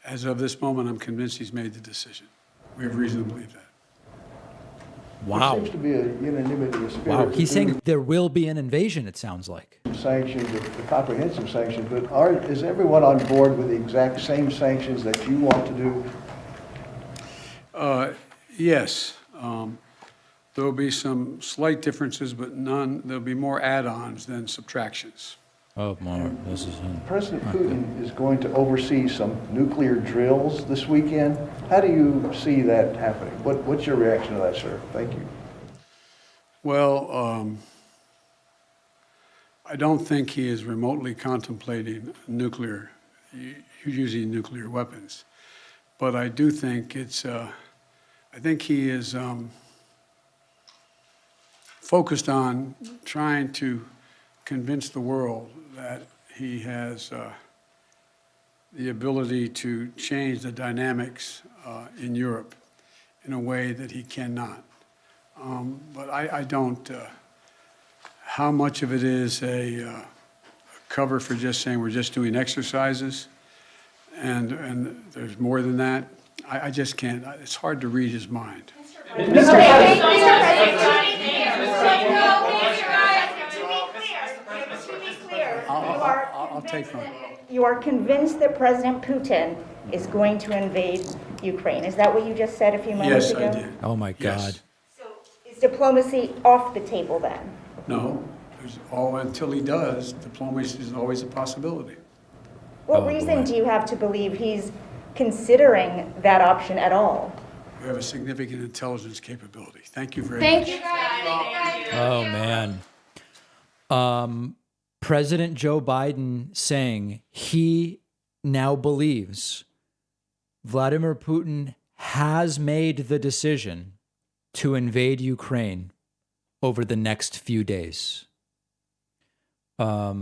O: As of this moment, I'm convinced he's made the decision. We have reason to believe that.
A: Wow.
I: There seems to be a unanimity of spirit.
A: Wow. He's saying there will be an invasion, it sounds like.
I: Sanctions, the comprehensive sanctions, but is everyone on board with the exact same sanctions that you want to do?
O: Yes. There will be some slight differences, but there'll be more add-ons than subtractions.
A: Oh, more. This is
I: President Putin is going to oversee some nuclear drills this weekend. How do you see that happening? What's your reaction to that, sir? Thank you.
O: Well, I don't think he is remotely contemplating using nuclear weapons. But I do think I think he is focused on trying to convince the world that he has the ability to change the dynamics in Europe in a way that he cannot. But I don't, how much of it is a cover for just saying we're just doing exercises and there's more than that, I just can't, it's hard to read his mind. I'll take one.
J: You are convinced that President Putin is going to invade Ukraine. Is that what you just said a few moments ago?
O: Yes, I did.
A: Oh my God.
J: Is diplomacy off the table then?
O: No, until he does, diplomacy is always a possibility.
J: What reason do you have to believe he's considering that option at all?
O: We have a significant intelligence capability. Thank you very much.
J: Thank you, guys.
A: Oh man. President Joe Biden saying he now believes Vladimir Putin has made the decision to invade Ukraine over the next few days. Wow.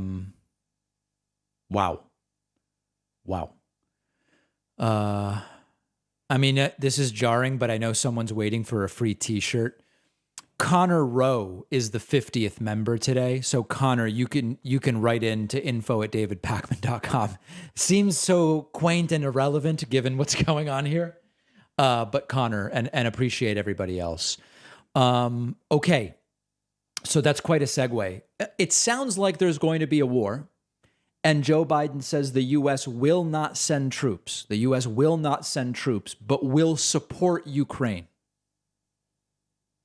A: I mean, this is jarring, but I know someone's waiting for a free t-shirt. Connor Rowe is the 50th member today. So Connor, you can write in to info@davidpakman.com. Seems so quaint and irrelevant given what's going on here. But Connor, and appreciate everybody else. Okay. So that's quite a segue. It sounds like there's going to be a war. And Joe Biden says the U.S. will not send troops. The U.S. will not send troops, but will support Ukraine.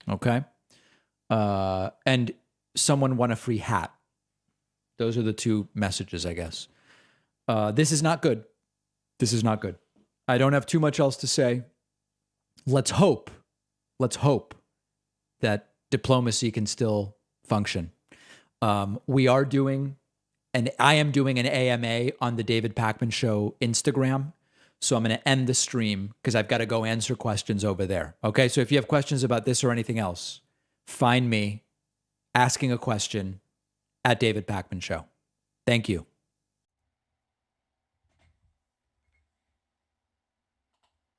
A: Okay. And someone won a free hat. Those are the two messages, I guess. This is not good. This is not good. I don't have too much else to say. Let's hope that diplomacy can still function. We are doing, and I am doing an AMA on the David Pakman Show Instagram. So I'm going to end the stream because I've got to go answer questions over there. Okay, so if you have questions about this or anything else, find me asking a question at David Pakman Show. Thank you.